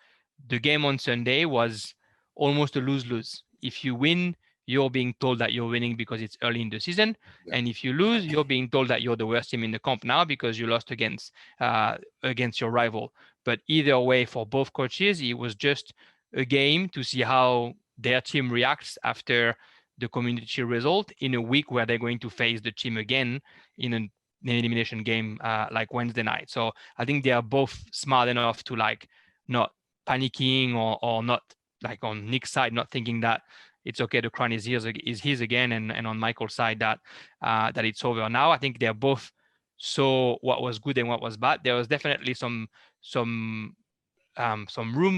The game on Sunday was almost a lose-lose. If you win, you're being told that you're winning because it's early in the season. Yeah. And if you lose, you're being told that you're the worst team in the comp now because you lost against your rival. But either way, for both coaches, it was just a game to see how their team reacts after the community shield result in a week where they're going to face the team again in an elimination game like Wednesday night. So I think they are both smart enough to like not panicking or not, like on Nick's side, not thinking that it's okay. The crown is his again, and on Michael's side that it's over now. I think they're both saw what was good and what was bad. There was definitely some room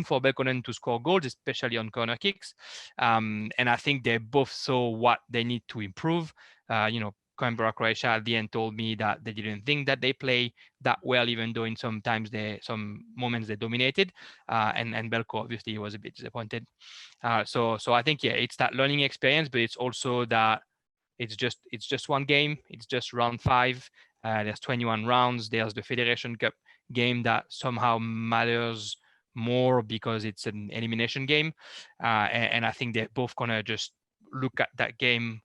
for Belconnen to score goals, especially on corner kicks. And I think they both saw what they need to improve. Canberra, Croatia at the end told me that they didn't think that they play that well, even though in some moments they dominated. And Belco obviously was a bit disappointed. So I think, yeah, it's that learning experience, but it's also that it's just one game. It's just round 5. There's 21 rounds. There's the Federation Cup game that somehow matters more because it's an elimination game. And I think they're both gonna just look at that game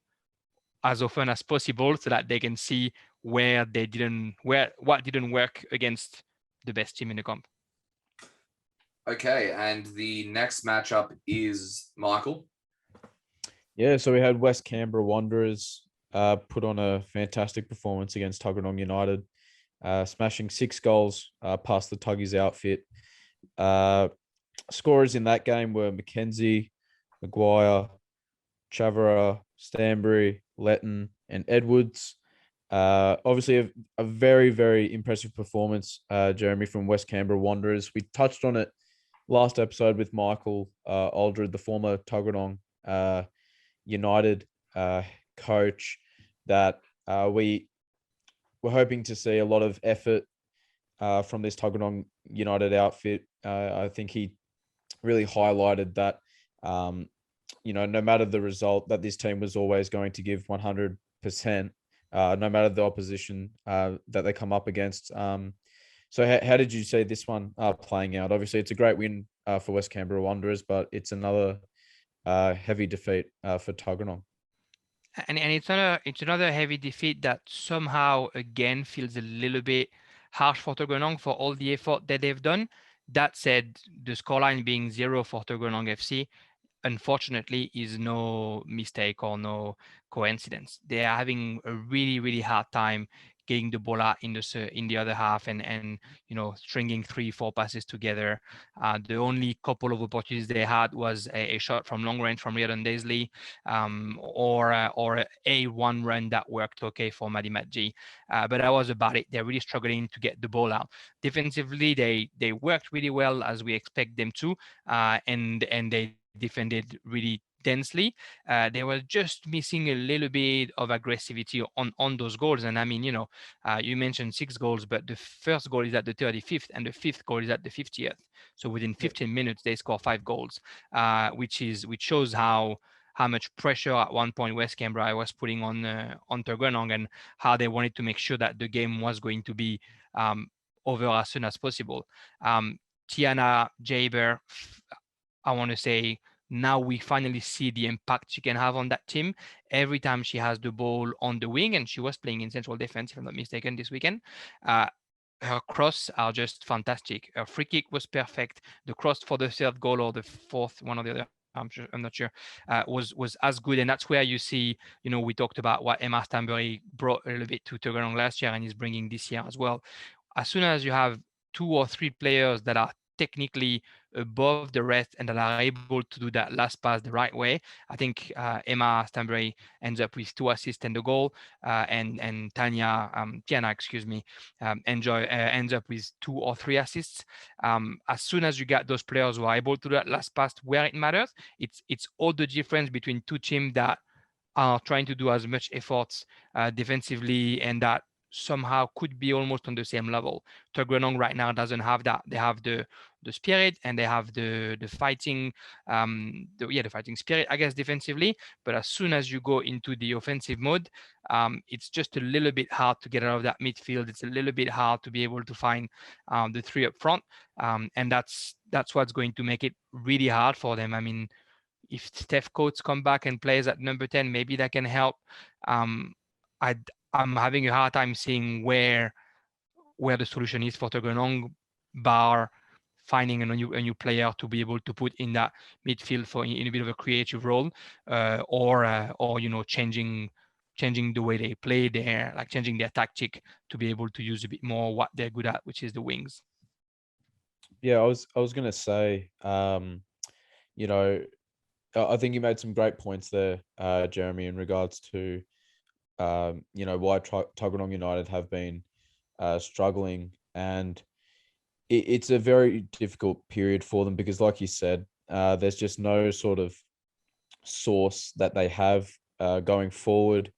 as often as possible so that they can see what didn't work against the best team in the comp. Okay, and the next matchup is Michael. Yeah, so we had West Canberra Wanderers put on a fantastic performance against Tuggeranong United, smashing 6 goals past the Tuggies outfit. Scorers in that game were Mackenzie, Maguire, Chavara, Stanbury, Letton, and Edwards. Obviously, a very, very impressive performance, Jérémy, from West Canberra Wanderers. We touched on it last episode with Michael Aldred, the former Tuggeranong United coach, that we were hoping to see a lot of effort from this Tuggeranong United outfit. I think he really highlighted that, no matter the result, that this team was always going to give 100%, no matter the opposition that they come up against. So how did you see this one playing out? Obviously, it's a great win for West Canberra Wanderers, but it's another heavy defeat for Tuggeranong. And it's another heavy defeat that somehow again feels a little bit harsh for Tuggeranong for all the effort that they've done. That said, the scoreline being 0 for Tuggeranong FC, unfortunately, is no mistake or no coincidence. They are having a really, really hard time getting the ball out in the other half and stringing 3-4 passes together. The only couple of opportunities they had was a shot from long range from Riordan Daisley, or a one run that worked okay for Madi Matji. But that was about it. They're really struggling to get the ball out. Defensively, they worked really well as we expect them to, and they defended really densely. They were just missing a little bit of aggressivity on those goals. And I mean, you mentioned 6 goals, but the first goal is at the 35th and the 5th goal is at the 50th. So within 15 minutes, they score 5 goals, which shows how much pressure at one point West Canberra was putting on Tuggeranong, and how they wanted to make sure that the game was going to be over as soon as possible. Tiana Jaber, I want to say, now we finally see the impact she can have on that team. Every time she has the ball on the wing, and she was playing in central defense, if I'm not mistaken, this weekend, her cross are just fantastic. Her free kick was perfect. The cross for the 3rd goal or the 4th, one or the other, I'm not sure, was as good. And that's where you see, we talked about what Emma Stanbury brought a little bit to Tuggeranong last year and is bringing this year as well. As soon as you have 2 or 3 players that are technically above the rest and that are able to do that last pass the right way, I think Emma Stanbury ends up with 2 assists and the goal, and Tiana, excuse me, ends up with 2 or 3 assists. As soon as you get those players who are able to do that last pass where it matters, it's all the difference between 2 teams that are trying to do as much efforts defensively, and that somehow could be almost on the same level. Tuggeranong right now doesn't have that. They have the spirit and they have the fighting, the fighting spirit, I guess, defensively. But as soon as you go into the offensive mode, it's just a little bit hard to get out of that midfield. It's a little bit hard to be able to find the 3 up front, and that's what's going to make it really hard for them. I mean, if Steph Coates come back and plays at number 10, maybe that can help. I'm having a hard time seeing where the solution is for Tuggeranong, bar finding a new player to be able to put in that midfield in a bit of a creative role, or changing the way they play there, like changing their tactic to be able to use a bit more what they're good at, which is the wings. Yeah, I was gonna say, I think you made some great points there, Jeremy, in regards to why Tuggeranong United have been struggling, and it's a very difficult period for them because, like you said, there's just no sort of source that they have going forward,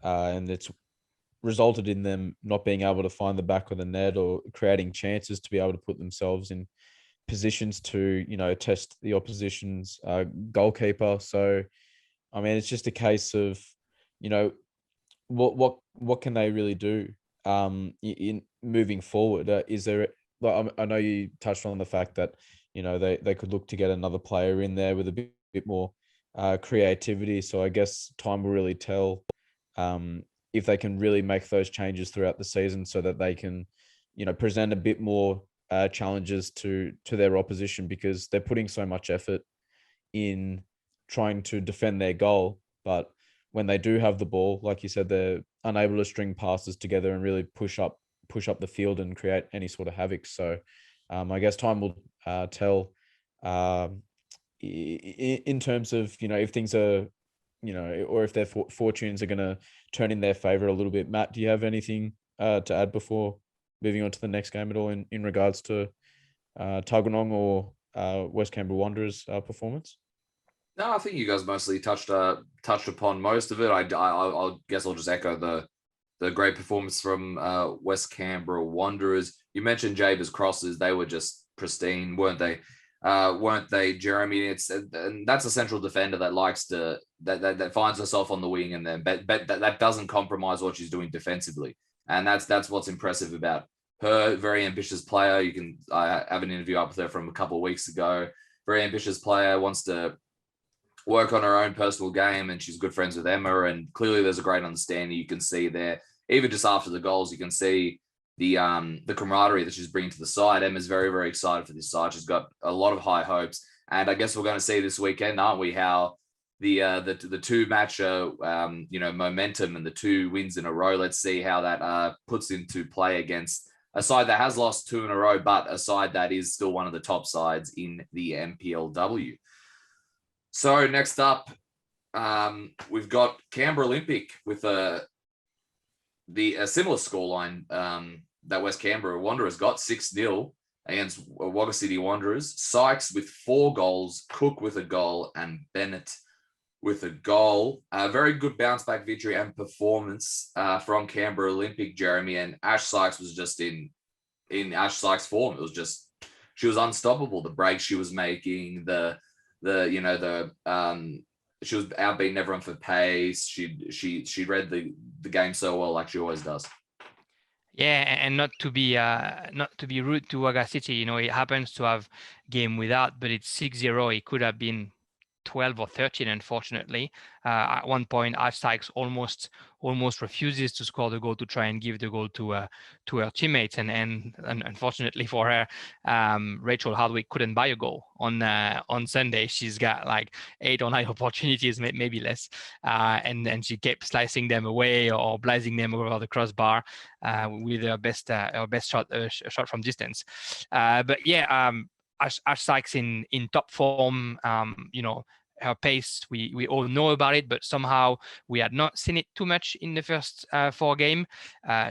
and it's resulted in them not being able to find the back of the net or creating chances to be able to put themselves in positions to test the opposition's goalkeeper. So I mean, it's just a case of what can they really do in moving forward? Is there, I know you touched on the fact that they could look to get another player in there with a bit more creativity. So I guess time will really tell if they can really make those changes throughout the season so that they can present a bit more challenges to their opposition, because they're putting so much effort in trying to defend their goal, but when they do have the ball, like you said, they're unable to string passes together and really push up the field and create any sort of havoc. So I guess time will tell in terms of if things are or if their fortunes are going to turn in their favor a little bit. Matt, do you have anything to add before moving on to the next game at all in regards to Tuggeranong or West Canberra Wanderers performance? No, I think you guys mostly touched upon most of it. I guess I'll just echo the great performance from West Canberra Wanderers. You mentioned Jabers crosses; they were just pristine, weren't they? Weren't they, Jeremy? And that's a central defender that likes to that finds herself on the wing and then but that doesn't compromise what she's doing defensively, and that's what's impressive about her. Very ambitious player. I have an interview up with her from a couple of weeks ago. Very ambitious player, wants to work on her own personal game, and she's good friends with Emma, and clearly there's a great understanding. You can see there, even just after the goals, you can see the camaraderie that she's bringing to the side. Emma's very, very excited for this side. She's got a lot of high hopes, and I guess we're going to see this weekend, aren't we, how the two match momentum and the 2 wins in a row. Let's see how that puts into play against a side that has lost 2 in a row, but a side that is still one of the top sides in the NPLW. So next up, we've got Canberra Olympic with a similar scoreline that West Canberra Wanderers got, 6-0 against Wagga City Wanderers. Sykes with 4 goals, Cook with a goal, and Bennett with a goal. A very good bounce back victory and performance from Canberra Olympic, Jeremy. And Ash Sykes was just in Ash Sykes' form. It was just, she was unstoppable. The breaks she was making, she was outbeating everyone for pace. She read the game so well, like she always does. Yeah, and not to be rude to Wagga City, it happens to have game without, but it's 6-0. It could have been 12 or 13, unfortunately. At one point, Ash Sykes almost refuses to score the goal to try and give the goal to her teammates, and unfortunately for her, Rachel Hardwick couldn't buy a goal on Sunday. She's got like 8 or 9 opportunities, maybe less, and she kept slicing them away or blazing them over the crossbar with her best shot from distance. But yeah. Ash Sykes in top form, her pace, we all know about it, but somehow we had not seen it too much in the first 4 games.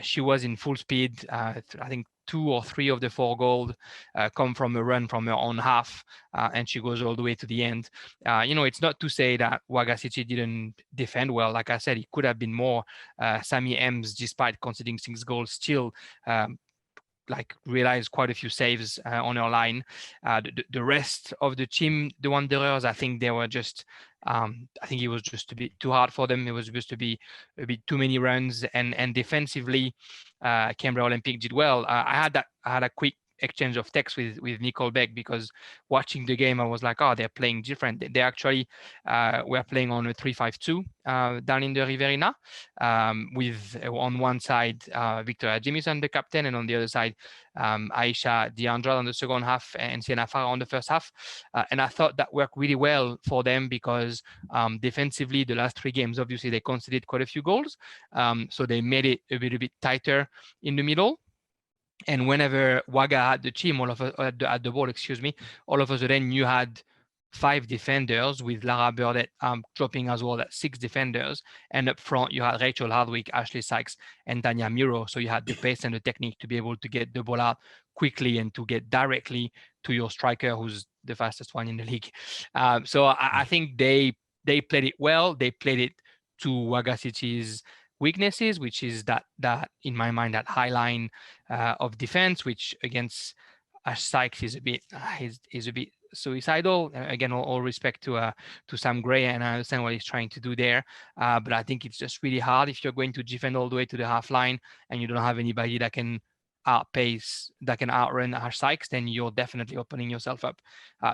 She was in full speed. I think 2 or 3 of the 4 goals come from a run from her own half, and she goes all the way to the end. It's not to say that Wagga City didn't defend well. Like I said, it could have been more. Sammy Ems, despite conceding 6 goals, still realized quite a few saves on her line. The rest of the team, the Wanderers, I think they were just, I think it was just a bit too hard for them. It was supposed to be a bit too many runs, and defensively, Canberra Olympic did well. I had a quick exchange of text with Nicole Beck, because watching the game I was like, oh, they're playing different. They actually were playing on a 3-5-2 down in the Riverina, with on one side Victoria Jamieson, the captain, and on the other side Aisha Diandra on the second half and Sienna Farah on the first half, and I thought that worked really well for them, because defensively the last 3 games obviously they conceded quite a few goals, so they made it a bit tighter in the middle. And whenever Wagga had the team, at the ball, all of a sudden you had 5 defenders, with Lara Burdett dropping as well at 6 defenders. And up front, you had Rachel Hardwick, Ashley Sykes, and Tanya Miro. So you had the pace and the technique to be able to get the ball out quickly and to get directly to your striker, who's the fastest one in the league. So I think they played it well. They played it to Wagga City's weaknesses, which is that in my mind, that high line of defense, which against Ash Sykes is a bit suicidal. Again, all respect to Sam Gray, and I understand what he's trying to do there. But I think it's just really hard if you're going to defend all the way to the half line and you don't have anybody that can outrun Ash Sykes, then you're definitely opening yourself up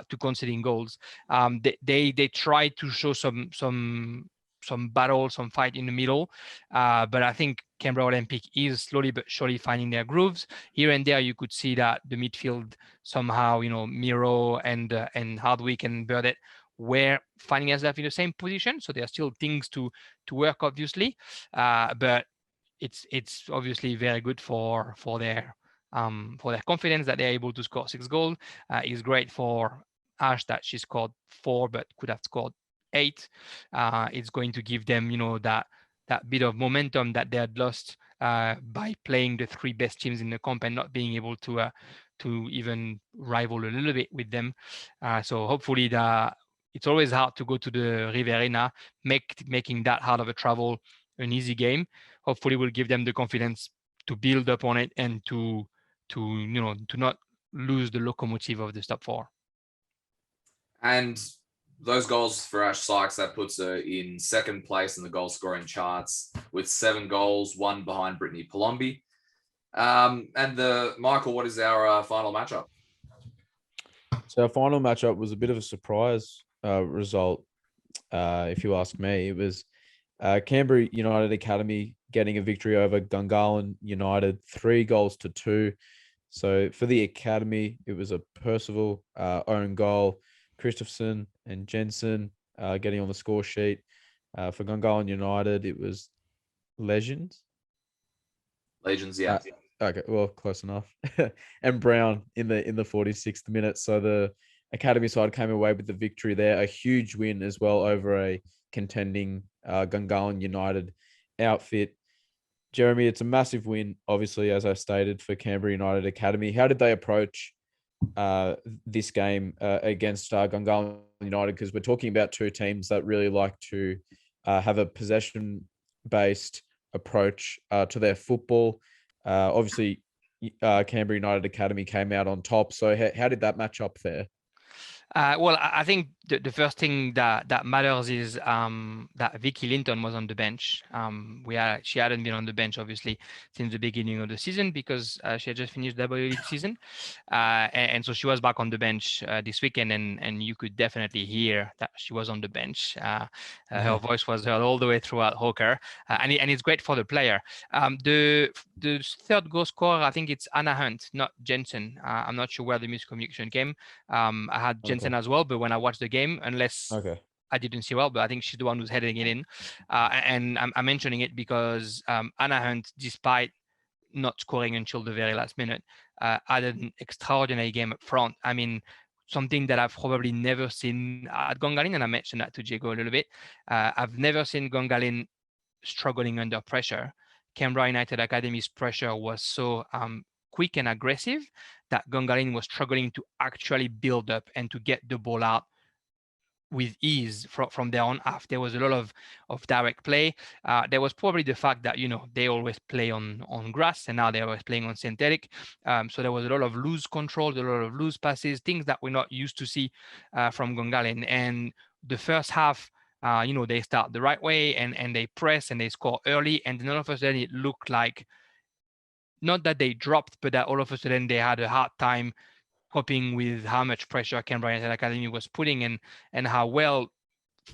to conceding goals. They try to show some battle, some fight in the middle, but I think Canberra Olympic is slowly but surely finding their grooves. Here and there, you could see that the midfield somehow, Miro and Hardwick and Burdett were finding themselves in the same position. So there are still things to work, obviously, but it's obviously very good for their confidence that they're able to score 6 goals. It's great for Ash that she scored 4, but could have scored 8. It's going to give them, that bit of momentum that they had lost by playing the 3 best teams in the comp and not being able to even rival a little bit with them. So hopefully it's always hard to go to the Riverina, making that hard of a travel an easy game. Hopefully will give them the confidence to build up on it and to not lose the locomotive of the top 4. And those goals for Ash Sykes, that puts her in 2nd place in the goal scoring charts with 7 goals, 1 behind Brittany Palombi. And Michael, what is our final matchup? So our final matchup was a bit of a surprise result, if you ask me. It was Canberra United Academy getting a victory over Gungahlin United, 3-2. So for the Academy, it was a Percival own goal, Christopherson and Jensen getting on the score sheet. For Gungahlin United, it was Legends, yeah. Okay, well, close enough. And Brown in the 46th minute. So the Academy side came away with the victory there. A huge win as well over a contending Gungahlin United outfit. Jérémy, it's a massive win, obviously, as I stated, for Canberra United Academy. How did they approach this game against Gungahlin United? Because we're talking about 2 teams that really like to have a possession-based approach to their football. Obviously, Canberra United Academy came out on top. So how did that match up there? Well, I think the first thing that matters is that Vicky Linton was on the bench. She hadn't been on the bench, obviously, since the beginning of the season because she had just finished W League season. And so she was back on the bench this weekend, and you could definitely hear that she was on the bench. Her voice was heard all the way throughout Hawker, and it's great for the player. The 3rd goal scorer, I think it's Anna Hunt, not Jensen. I'm not sure where the miscommunication came. I had Jensen as well, but when I watched the game, unless I didn't see well, but I think she's the one who's heading it in. And I'm mentioning it because Anna Hunt, despite not scoring until the very last minute, had an extraordinary game up front. I mean, something that I've probably never seen at Gungahlin, and I mentioned that to Diego a little bit. I've never seen Gungahlin struggling under pressure. Canberra United Academy's pressure was so quick and aggressive that Gungahlin was struggling to actually build up and to get the ball out with ease from their own half. There was a lot of direct play. There was probably the fact that they always play on grass, and now they're always playing on synthetic. So there was a lot of loose control, a lot of loose passes, things that we're not used to see from Gungahlin. And the first half, they start the right way and they press and they score early, and then all of a sudden it looked like not that they dropped, but that all of a sudden they had a hard time coping with how much pressure Canberra United Academy was putting and how well,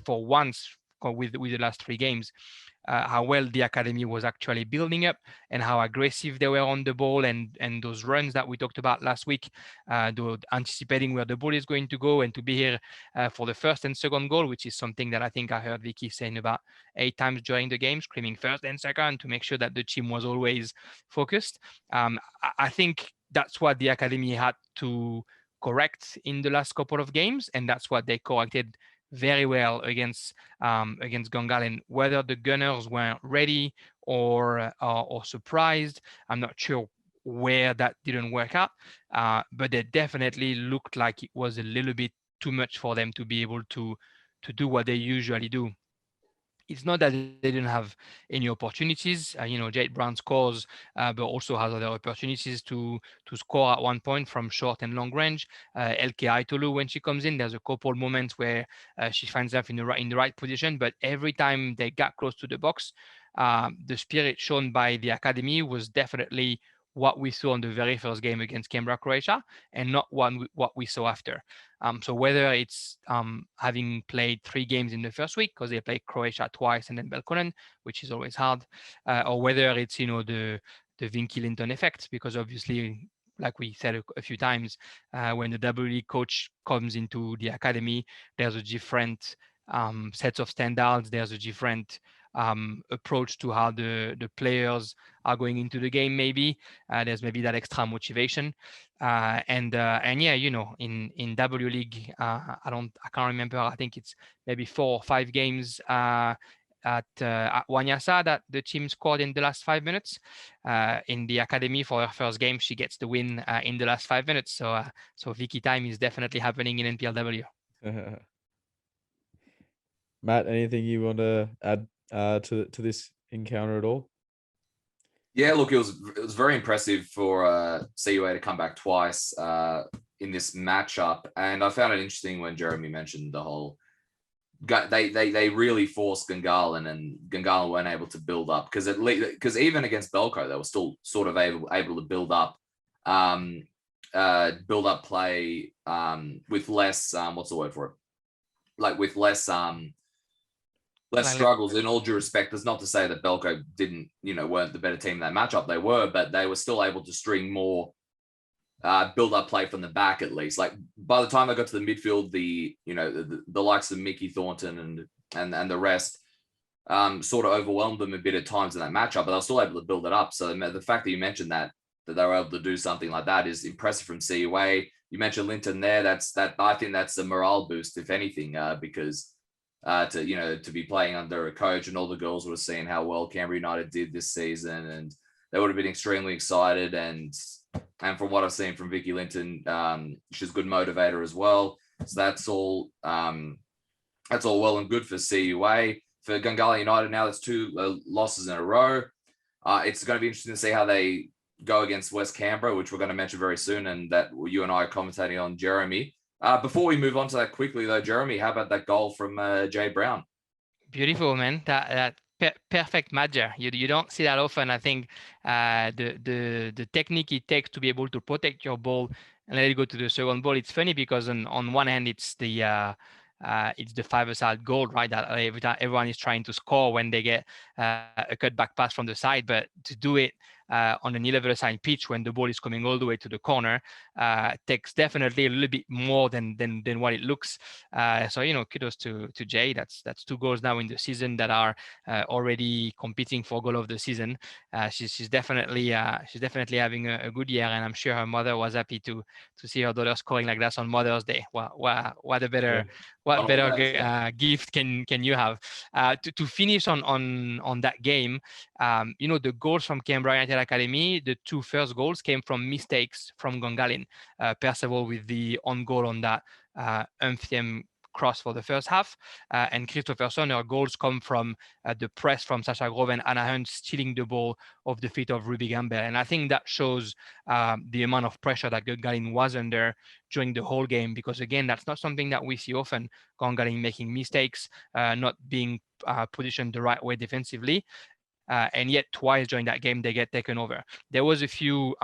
for once, with the last 3 games, how well the Academy was actually building up and how aggressive they were on the ball and those runs that we talked about last week, anticipating where the ball is going to go and to be here for the 1st and 2nd goal, which is something that I think I heard Vicky saying about 8 times during the game, screaming 1st and 2nd to make sure that the team was always focused. I think that's what the Academy had to correct in the last couple of games, and that's what they corrected very well against Gungahlin. Whether the Gunners weren't ready or surprised, I'm not sure where that didn't work out, but it definitely looked like it was a little bit too much for them to be able to do what they usually do. It's not that they didn't have any opportunities. Jade Brown scores, but also has other opportunities to score at one point from short and long range. LK Aitolu, when she comes in, there's a couple moments where she finds herself in the right position, but every time they got close to the box, the spirit shown by the academy was definitely what we saw in the very first game against Canberra, Croatia, and not what we saw after. So whether it's having played 3 games in the first week, because they played Croatia twice and then Belconnen, which is always hard, or whether it's the Vinky Linton effect, because obviously, like we said a few times, when the W League coach comes into the academy, there's a different sets of standards. There's a different approach to how the players are going into the game. Maybe there's maybe that extra motivation, and yeah, in W League, I can't remember. I think it's maybe 4 or 5 games at Wanyasa that the team scored in the last 5 minutes. In the academy, for her first game, she gets the win in the last 5 minutes. So Vicky time is definitely happening in NPLW. Matt, anything you want to add to this encounter at all? Yeah, look, it was very impressive for CUA to come back twice in this matchup, and I found it interesting when Jérémy mentioned the whole. They really forced Gungahlin, and Gungahlin weren't able to build up because even against Belco, they were still sort of able to build up play with less what's the word for it? Like with less struggles. In all due respect, that's not to say that Belco weren't the better team in that matchup. They were, but they were still able to string more build up play from the back at least. Like by the time they got to the midfield, the likes of Mickey Thornton and the rest sort of overwhelmed them a bit at times in that matchup, but they were still able to build it up. So the fact that you mentioned that they were able to do something like that is impressive from CUA. You mentioned Linton there. I think that's a morale boost, if anything, because to be playing under a coach, and all the girls would have seen how well Canberra United did this season, and they would have been extremely excited. And from what I've seen from Vicky Linton, she's a good motivator as well. So that's all well and good for CUA. For Gungahlin United now, that's 2 losses in a row. It's going to be interesting to see how they go against West Canberra, which we're going to mention very soon, and that you and I are commentating on, Jérémy. Before we move on to that quickly, though, Jérémy, how about that goal from Jade Brown? Beautiful, man. That perfect matcher. You don't see that often. I think the technique it takes to be able to protect your ball and let it go to the second ball. It's funny because on one hand it's the 5-a-side goal, right? That everyone is trying to score when they get a cutback pass from the side, but to do it on an 11-a-side pitch when the ball is coming all the way to the corner takes definitely a little bit more than what it looks. So kudos to Jay. That's 2 goals now in the season that are already competing for goal of the season. She's definitely having a good year, and I'm sure her mother was happy to see her daughter scoring like that on Mother's Day. What a better gift can you have? To finish on that game, the goals from Canberra United Academy, the 2 first goals came from mistakes from Gungahlin. Percival with the on goal on that Umthiam cross for the first half, and Christopherson, her goals come from the press from Sasha Grove and Anna Hunt stealing the ball off the feet of Ruby Gamble. And I think that shows the amount of pressure that Gungahlin was under during the whole game, because again, that's not something that we see often. Gungahlin making mistakes, not being positioned the right way defensively. And yet twice during that game they get taken over. There was a few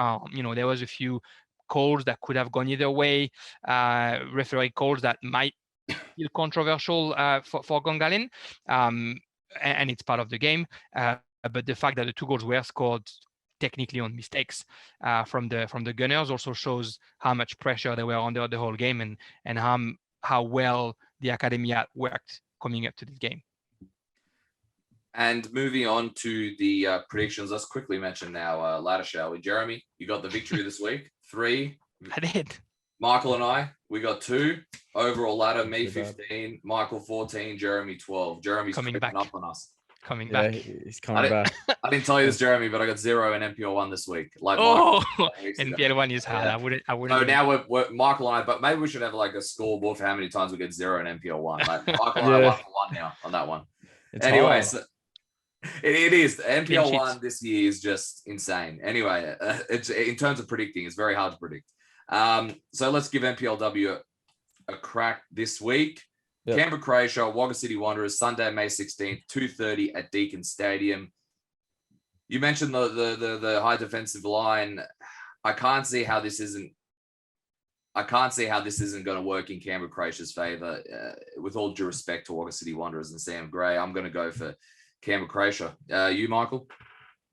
calls that could have gone either way, referee calls that might feel controversial for Gungahlin, and it's part of the game. But the fact that the 2 goals were scored technically on mistakes from the Gunners also shows how much pressure they were under the whole game, and how well the academy had worked coming up to this game. And moving on to the predictions, let's quickly mention now ladder, shall we? Jérémy, you got the victory this week. 3. I did. Michael and I, we got 2 overall ladder. Me Too bad. 15, Michael 14, Jeremy 12. Jeremy's Coming creeping back. up on us. Coming Yeah, back. he's coming back. I didn't tell you this, Jeremy, but I got 0 in NPL1 this week. Like Oh, Michael, NPL1 is hard. Yeah. I wouldn't. So even- now we're Michael and I, but maybe we should have like a scoreboard for how many times we get 0 in NPL1. Like Michael and I Yeah. 1 for 1 now on that one. It's Anyway, hard. so it is. Clean NPL1 sheets. this year is just insane. Anyway, it's in terms of predicting, it's very hard to predict. So let's give NPLW a crack this week. Yep. Canberra, Croatia, Wagga City Wanderers, Sunday, May 16th, 2:30 at Deakin Stadium. You mentioned the high defensive line. I can't see how this isn't going to work in Canberra, Croatia's favour. With all due respect to Wagga City Wanderers and Sam Gray, I'm going to go for Canberra, Croatia. You, Michael?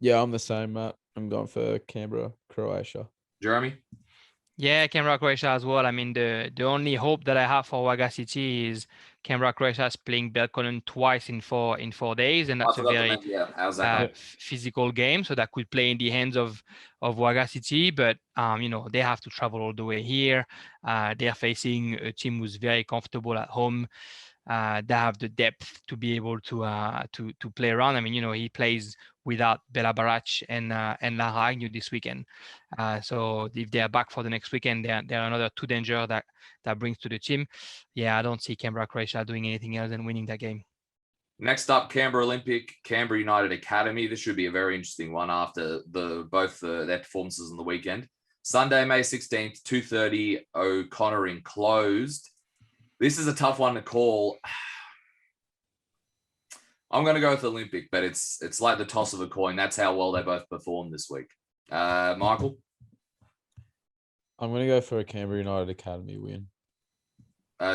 Yeah, I'm the same, Matt. I'm going for Canberra, Croatia. Jeremy? Yeah, Canberra, Croatia as well. I mean, the only hope that I have for Wagga City is Canberra, Croatia is playing Belconnen twice in 4 days, and that's a very how's that? physical game. So that could play in the hands of Wagga City, but they have to travel all the way here. They're facing a team who's very comfortable at home. They have the depth to be able to play around. I mean, he plays without Bela Barac and Lara Agnew this weekend. So if they are back for the next weekend, they're another 2 danger that brings to the team. Yeah, I don't see Canberra, Croatia doing anything else than winning that game. Next up, Canberra Olympic, Canberra United Academy. This should be a very interesting one after both their performances on the weekend. Sunday, May 16th, 2:30, O'Connor enclosed. This is a tough one to call. I'm going to go with Olympic, but it's like the toss of a coin. That's how well they both performed this week. Michael? I'm going to go for a Canberra United Academy win.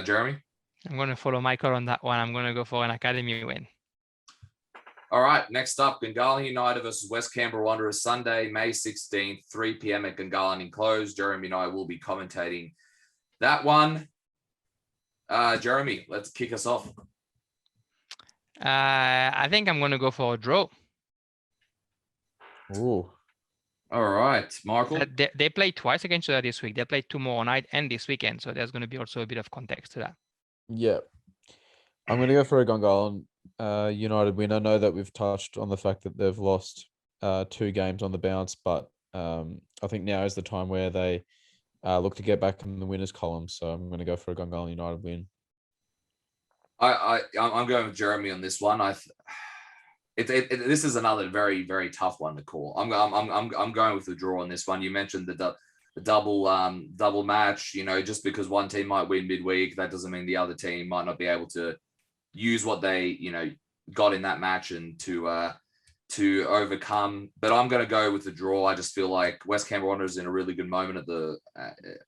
Jeremy? I'm going to follow Michael on that one. I'm going to go for an academy win. All right, next up, Gungahlin United versus West Canberra Wanderers, Sunday, May 16th, 3 p.m. at Gungahlin enclosed. Jeremy and I will be commentating that one. Jeremy, let's kick us off. I think I'm going to go for a draw. Ooh. All right, Michael. They played twice against each other this week. They played tomorrow night and this weekend. So there's going to be also a bit of context to that. Yeah. I'm going to go for a Gungahlin United win. I know that we've touched on the fact that they've lost 2 games on the bounce, but I think now is the time where they look to get back in the winners column. So I'm going to go for a Gungahlin United win. I'm going with Jeremy on this one. This is another very, very tough one to call. I'm going with the draw on this one. You mentioned the double match. Just because one team might win midweek, that doesn't mean the other team might not be able to use what they got in that match and to overcome. But I'm going to go with the draw. I just feel like West Canberra Wanderers in a really good moment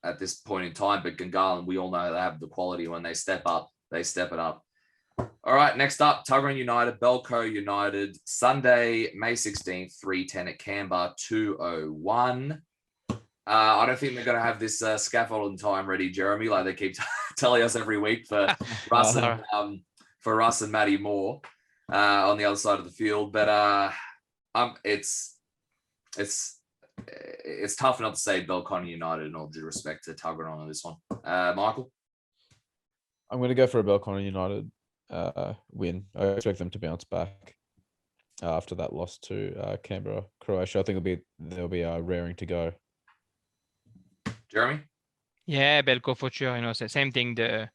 at this point in time. But Gungahlin, we all know they have the quality. When they step up, they step it up. All right, next up, Tuggeranong United, Belconnen United, Sunday, May 16th, 3:10 at Canberra, 2:01. I don't think they're going to have this scaffold in time ready, Jeremy, like they keep telling us every week for Russ and Matty Moore on the other side of the field. But it's tough not to say Belconnen United in all due respect to Tuggeranong on this one. Michael? I'm going to go for a Belconnen United win. I expect them to bounce back after that loss to Canberra, Croatia. I think they'll be raring to go. Jeremy? Yeah, Belco for sure. Same thing. The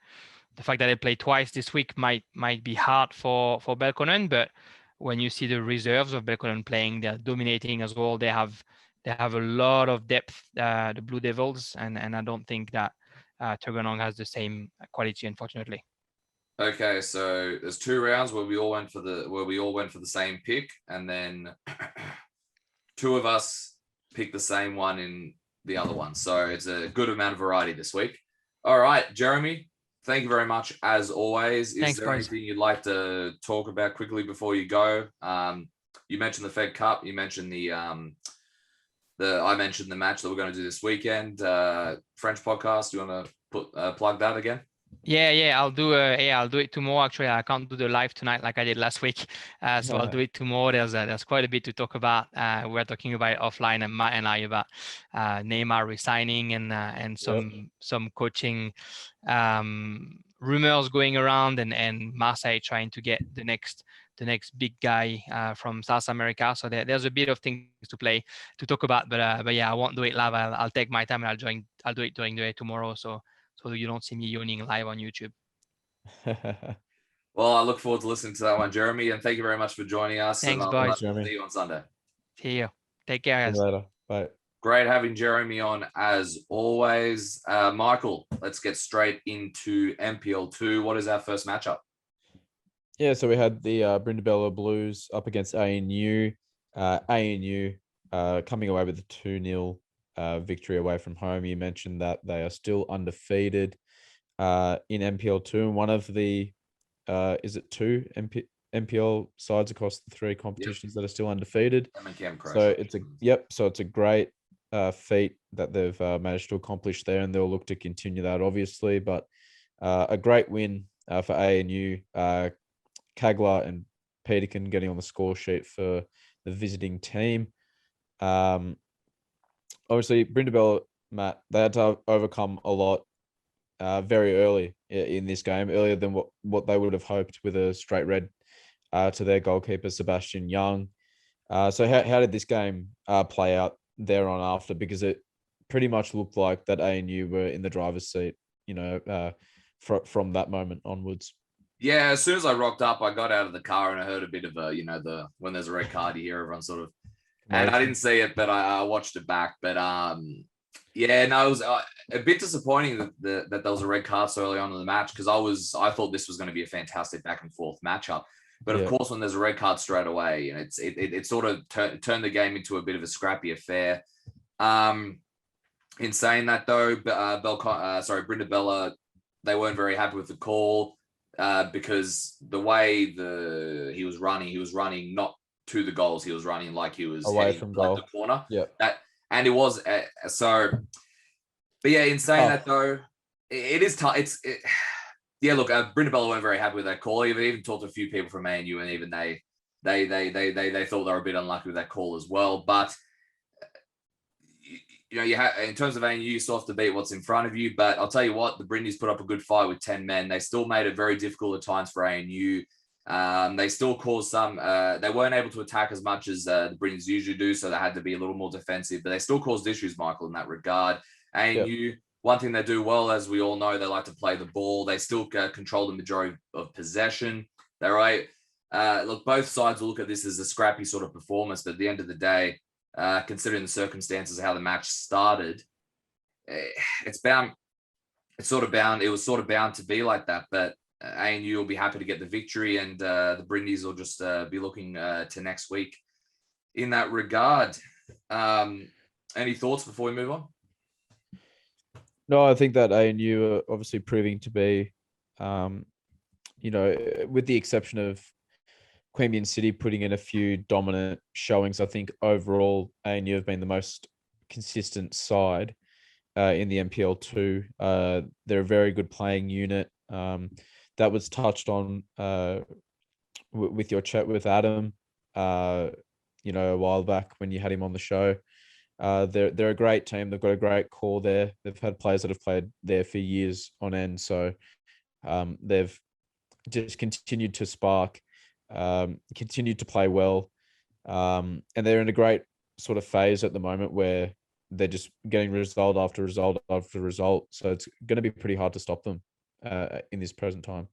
fact that they played twice this week might be hard for Belconnen, but when you see the reserves of Belconnen playing, they're dominating as well. They have a lot of depth, the Blue Devils, and I don't think that Tuggeranong has the same quality, unfortunately. Okay, so there's 2 rounds where we all went for the same pick, and then 2 of us picked the same one in the other one. So it's a good amount of variety this week. All right, Jeremy, thank you very much as always. Thanks, Is there guys. anything you'd like to talk about quickly before you go? You mentioned the Fed Cup. You mentioned I mentioned the match that we're going to do this weekend. French podcast. Do you want to plug that again? I'll do it tomorrow. Actually, I can't do the live tonight like I did last week. So I'll do it tomorrow. There's quite a bit to talk about. We're talking about it offline, and Matt and I about Neymar resigning and some coaching rumors going around, and Marseille trying to get the next big guy from South America. So there's a bit of things to talk about. But yeah, I won't do it live. I'll take my time and I'll do it during the day tomorrow. So you don't see me yawning live on YouTube. Well, I look forward to listening to that one, Jérémy, and thank you very much for joining us. Thanks, and boys. See you on Sunday. See you. Take care, guys. See you later. Bye. Great having Jérémy on as always. Michael, let's get straight into NPL2. What is our first matchup? Yeah, so we had the Brindabella Blues up against ANU. ANU coming away with a 2-0 victory away from home. You mentioned that they are still undefeated in NPL2, and one of the is it 2 NPL sides across the 3 competitions that are still undefeated. So it's a great feat that they've managed to accomplish there, and they'll look to continue that obviously. But a great win for ANU. Kagler and Peterkin getting on the score sheet for the visiting team. Obviously, Brindabella, Matt, they had to overcome a lot very early in this game, earlier than what they would have hoped with a straight red to their goalkeeper, Sebastian Young. So how did this game play out there on after? Because it pretty much looked like that ANU were in the driver's seat, from that moment onwards. Yeah, as soon as I rocked up, I got out of the car and I heard a bit of when there's a red card, you hear everyone sort of, and I didn't see it, but I watched it back. But it was a bit disappointing that there was a red card so early on in the match, because I thought this was going to be a fantastic back and forth matchup. But of course, when there's a red card straight away, it sort of turned the game into a bit of a scrappy affair. In saying that though, Brindabella, they weren't very happy with the call. Because the way he was running not to the goals, he was running like he was away from goal, the corner. Yeah, and it was so. But yeah, in saying that though, it is tough. Look, Brindabella weren't very happy with that call. I've even talked to a few people from ANU, and even they thought they were a bit unlucky with that call as well. But you have, in terms of ANU, you still have to beat what's in front of you. But I'll tell you what, the Brindis put up a good fight with 10 men. They still made it very difficult at times for ANU. They still caused some. They weren't able to attack as much as the Brindis usually do, so they had to be a little more defensive. But they still caused issues, Michael, in that regard. ANU, one thing they do well, as we all know, they like to play the ball. They still control the majority of possession. They're right. Look, both sides will look at this as a scrappy sort of performance, but at the end of the day, considering the circumstances of how the match started, it was sort of bound to be like that. But ANU will be happy to get the victory, and the Brindis will just be looking to next week in that regard. Any thoughts before we move on? No, I think that ANU are obviously proving to be, with the exception of Queanbeyan City putting in a few dominant showings, I think overall ANU have been the most consistent side in the NPL2. They're a very good playing unit. That was touched on with your chat with Adam, a while back when you had him on the show. They're a great team. They've got a great core there. They've had players that have played there for years on end. So they've just continued to spark. Continued to play well, and they're in a great sort of phase at the moment where they're just getting result after result after result. So it's going to be pretty hard to stop them in this present time.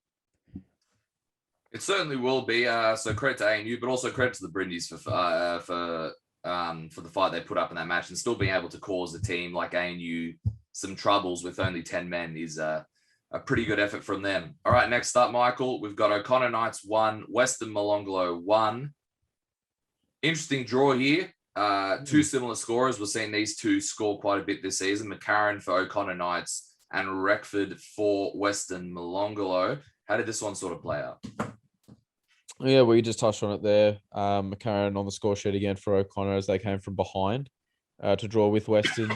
It certainly will be. So credit to ANU, but also credit to the Brindis for the fight they put up in that match, and still being able to cause a team like ANU some troubles with only 10 men is a pretty good effort from them. All right, next up, Michael, we've got O'Connor Knights 1, Western Molonglo 1. Interesting draw here. Two similar scorers. We're seeing these two score quite a bit this season. McCarran for O'Connor Knights and Reckford for Western Molonglo. How did this one sort of play out? Yeah, we just touched on it there. McCarran on the score sheet again for O'Connor as they came from behind to draw with Western.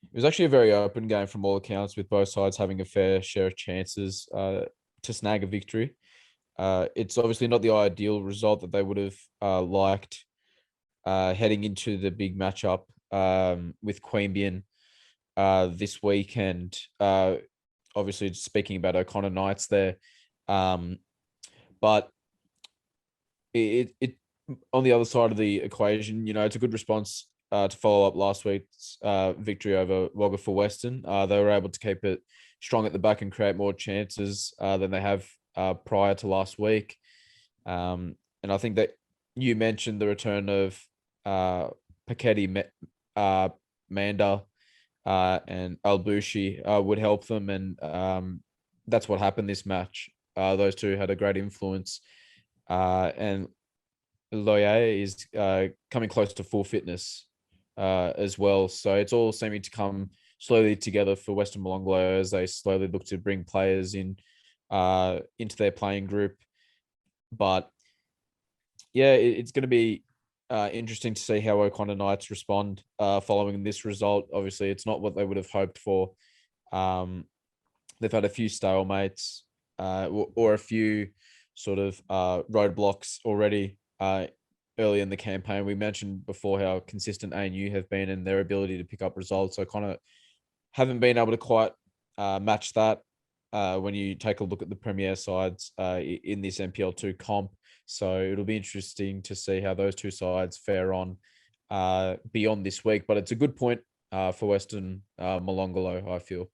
It was actually a very open game from all accounts, with both sides having a fair share of chances to snag a victory. It's obviously not the ideal result that they would have liked heading into the big matchup with Queanbeyan this weekend. Obviously, speaking about O'Connor Knights there, but it on the other side of the equation, it's a good response to follow up last week's victory over Woden-Weston. They were able to keep it strong at the back and create more chances than they have prior to last week. And I think that you mentioned the return of Piketty, Manda, and Albushi would help them, and that's what happened this match. Those two had a great influence, and Loye is coming close to full fitness as well. So it's all seeming to come slowly together for Western Molonglo as they slowly look to bring players in into their playing group. But yeah, it's going to be interesting to see how O'Connor Knights respond following this result. Obviously, it's not what they would have hoped for. They've had a few stalemates or a few sort of roadblocks already early in the campaign. We mentioned before how consistent ANU have been in their ability to pick up results. O'Connor haven't been able to quite match that when you take a look at the Premier sides in this NPL2 comp. So it'll be interesting to see how those two sides fare on beyond this week. But it's a good point for Western Molonglo, I feel.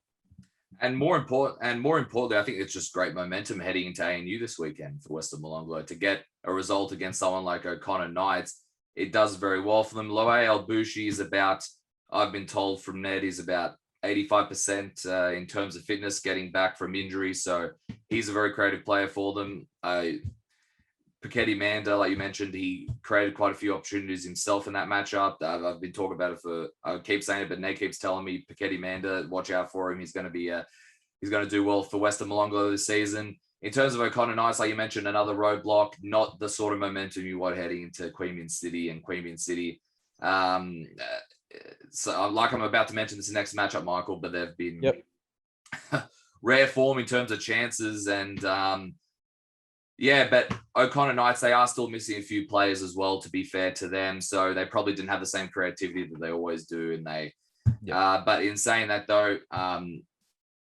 And more importantly, I think it's just great momentum heading into ANU this weekend for Western Molonglo to get a result against someone like O'Connor Knights. It does very well for them. Loe Albushi is about, I've been told from Ned, he's about 85% in terms of fitness, getting back from injury. So he's a very creative player for them. Piketty Manda, like you mentioned, he created quite a few opportunities himself in that matchup. I've been talking about it I keep saying it, but Ned keeps telling me Piketty Manda, watch out for him. He's going to do well for Western Molonglo this season. In terms of O'Connor Knights, like you mentioned, another roadblock, not the sort of momentum you want heading into Queanbeyan City. So like I'm about to mention this next matchup, Michael, but they've been rare form in terms of chances and but O'Connor Knights, they are still missing a few players as well, to be fair to them. So they probably didn't have the same creativity that they always do. And but in saying that though,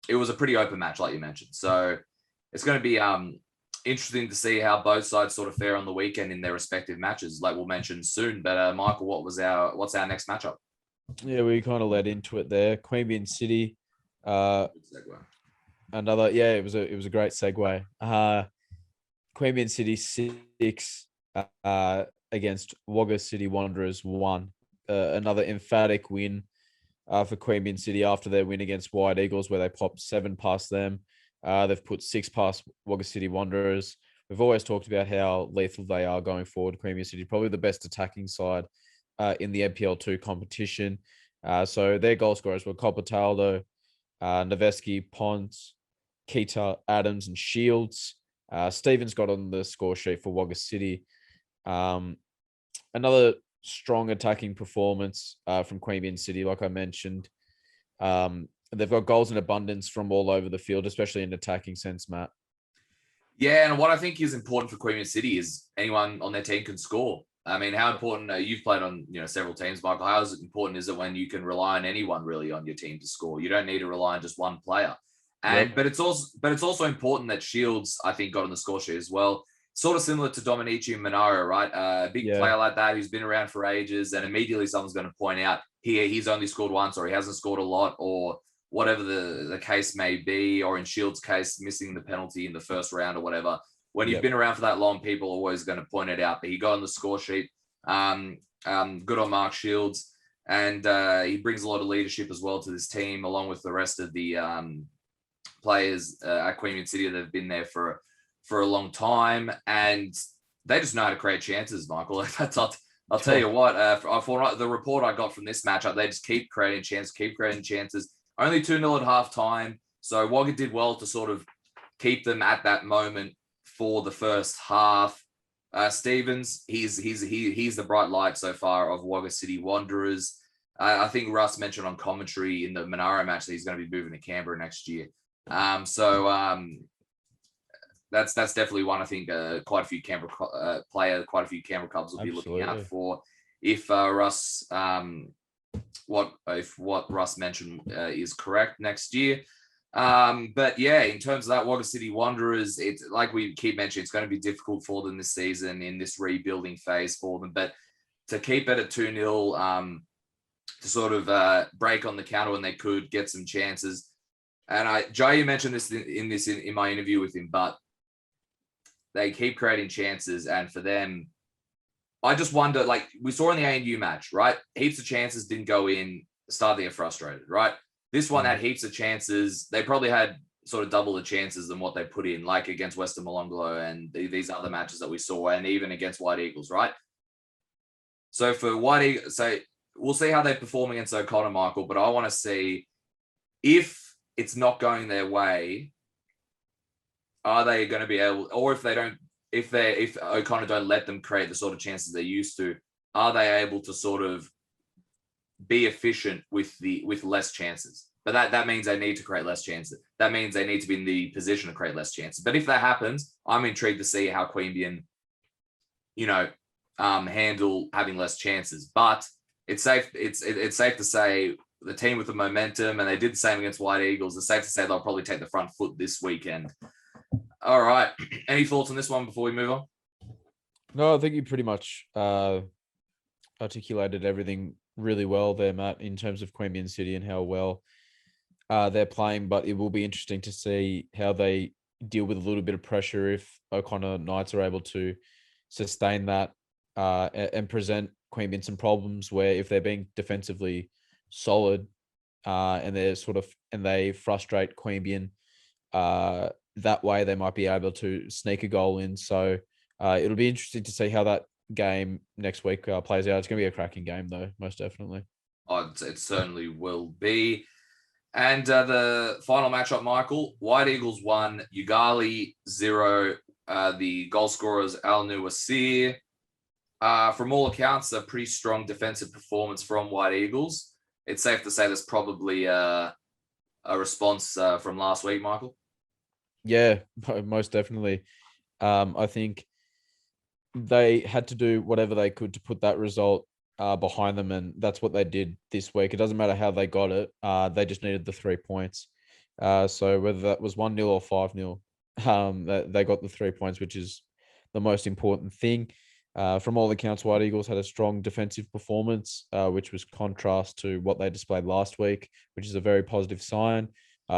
it was a pretty open match, like you mentioned. So it's going to be interesting to see how both sides sort of fare on the weekend in their respective matches, like we'll mention soon. But Michael, what's our next matchup? Yeah, we kind of led into it there. Queanbeyan City. Another, it was a great segue. Queanbeyan City 6 against Wagga City Wanderers 1. Another emphatic win for Queanbeyan City after their win against White Eagles, where they popped 7 past them. They've put 6 past Wagga City Wanderers. We've always talked about how lethal they are going forward. Queanbeyan City, probably the best attacking side in the NPL2 competition. So their goal scorers were Coppertaldo, Noveski, Pons, Keita, Adams, and Shields. Stevens got on the score sheet for Wagga City. Another strong attacking performance from Queanbeyan City, like I mentioned. They've got goals in abundance from all over the field, especially in attacking sense, Matt. Yeah, and what I think is important for Queanbeyan City is anyone on their team can score. I mean, how important you've played on several teams, Michael. How important is it when you can rely on anyone really on your team to score? You don't need to rely on just one player. But it's also important that Shields, I think, got on the score sheet as well. Sort of similar to Dominici and Monaro, right? A big player like that who's been around for ages, and immediately someone's going to point out he's only scored once, or he hasn't scored a lot, or whatever the case may be, or in Shields' case, missing the penalty in the first round or whatever. When you've been around for that long, people are always going to point it out. But he got on the score sheet. Good on Mark Shields, and he brings a lot of leadership as well to this team, along with the rest of the players at Queanbeyan City that have been there for a long time, and they just know how to create chances, Michael. I'll tell you what, for the report I got from this matchup, they just keep creating chances. Only 2-0 at halftime, so Wagga did well to sort of keep them at that moment for the first half. Stevens, he's the bright light so far of Wagga City Wanderers. I think Russ mentioned on commentary in the Monaro match that he's going to be moving to Canberra next year. That's definitely one. I think quite a few Canberra quite a few Canberra clubs will be looking out for if Russ what Russ mentioned is correct next year. But yeah, in terms of that Wagga City Wanderers, it's like we keep mentioning, it's going to be difficult for them this season in this rebuilding phase for them. But to keep it at 2-0, to sort of break on the counter when they could get some chances. And Jay mentioned this in my interview with him, but they keep creating chances, and for them, I just wonder, like we saw in the ANU match, right? Heaps of chances didn't go in, started to get frustrated, right? This one had heaps of chances. They probably had sort of double the chances than what they put in, like against Western Molonglo and these other matches that we saw, and even against White Eagles, right? So for White Eagles, so we'll see how they perform against O'Connor, Michael, but I want to see if it's not going their way, are they going to be able, or if O'Connor don't let them create the sort of chances they used to, are they able to sort of be efficient with less chances? But that means they need to create less chances. That means they need to be in the position to create less chances. But if that happens, I'm intrigued to see how Queanbeyan, handle having less chances. But it's safe to say the team with the momentum, and they did the same against White Eagles, it's safe to say they'll probably take the front foot this weekend. All right. Any thoughts on this one before we move on? No, I think you pretty much articulated everything really well there, Matt, in terms of Queanbeyan City and how well they're playing. But it will be interesting to see how they deal with a little bit of pressure if O'Connor Knights are able to sustain that and present Queanbeyan some problems where if they're being defensively solid and they frustrate Queanbeyan that way, they might be able to sneak a goal in. So it'll be interesting to see how that game next week plays out. It's going to be a cracking game, though, most definitely. Oh, it certainly will be. And the final matchup, Michael, White Eagles 1, Yoogali 0. The goal scorers, Al Nuwasir. From all accounts, a pretty strong defensive performance from White Eagles. It's safe to say there's probably a response from last week, Michael. Yeah, most definitely. I think they had to do whatever they could to put that result behind them, and that's what they did this week. It doesn't matter how they got it. They just needed the 3 points. So whether that was 1-0 or 5-0, they got the 3 points, which is the most important thing. From all accounts, White Eagles had a strong defensive performance, which was contrast to what they displayed last week, which is a very positive sign.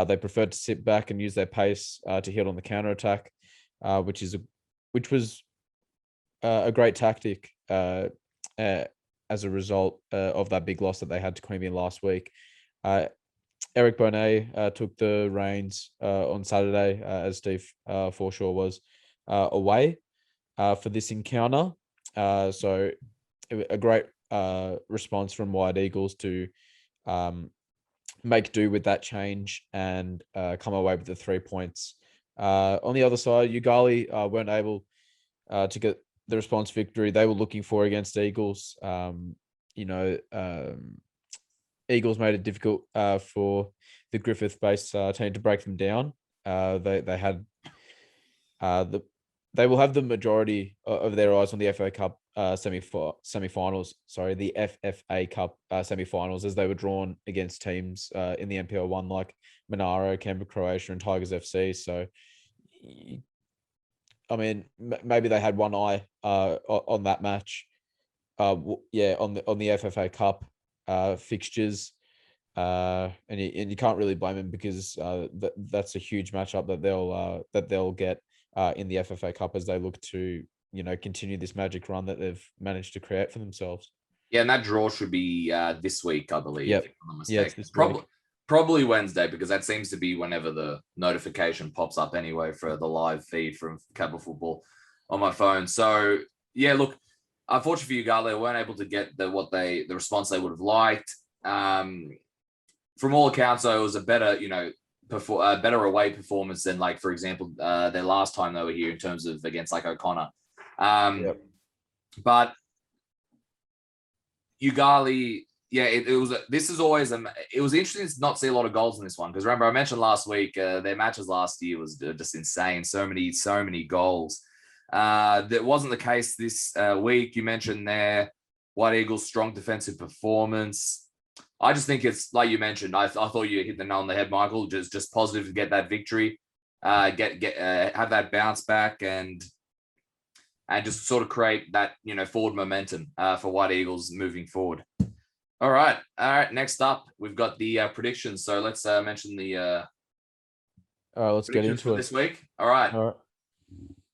They preferred to sit back and use their pace to hit on the counter-attack, which was a great tactic as a result of that big loss that they had to Queanbeyan last week. Eric Bonet took the reins on Saturday, as Steve Forshaw was away for this encounter. So a great response from White Eagles to make do with that change and come away with the 3 points. On the other side, Yoogali weren't able to get the response victory they were looking for against Eagles. Eagles made it difficult for the Griffith-based team to break them down. They will have the majority of their eyes on the FA Cup semi-finals. Sorry, the FFA Cup semi-finals, as they were drawn against teams in the NPL1 like Monaro, Canberra, Croatia, and Tigers FC. So, I mean, maybe they had one eye on that match. On the FFA Cup fixtures, and you can't really blame them because that's a huge matchup that they'll get in the FFA Cup as they look to continue this magic run that they've managed to create for themselves. Yeah, and that draw should be this week, I believe. Yep. If I'm not mistaken. Yeah, this week. Probably Wednesday, because that seems to be whenever the notification pops up anyway for the live feed from Canberra Football on my phone. So yeah, look, unfortunately for Yoogali, they weren't able to get the response they would have liked. From all accounts, though, it was a better, better away performance than, like, for example, their last time they were here in terms of against like O'Connor. But Yoogali, yeah, it was. This is always it was interesting to not see a lot of goals in this one because remember I mentioned last week their matches last year was just insane. So many goals. That wasn't the case this week. You mentioned there White Eagles' strong defensive performance. I just think it's like you mentioned. I thought you hit the nail on the head, Michael. Just positive to get that victory, have that bounce back and just sort of create that forward momentum for White Eagles moving forward. All right. Next up, we've got the predictions. So let's mention the. All right, let's get into it this week. All right.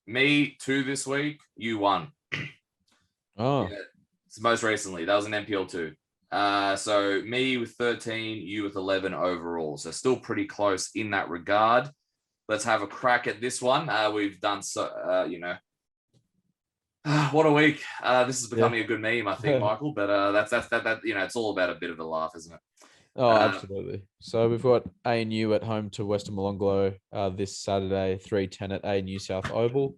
Me 2 this week. You 1. Oh, yeah, it's most recently. That was an NPL 2. So me with 13, you with 11 overall. So still pretty close in that regard. Let's have a crack at this one. We've done so. What a week. This is becoming a good meme, I think, Michael, but that's it's all about a bit of a laugh, isn't it? Oh, absolutely. So we've got ANU at home to Western Molonglo this Saturday, 3:10 at ANU South Oval.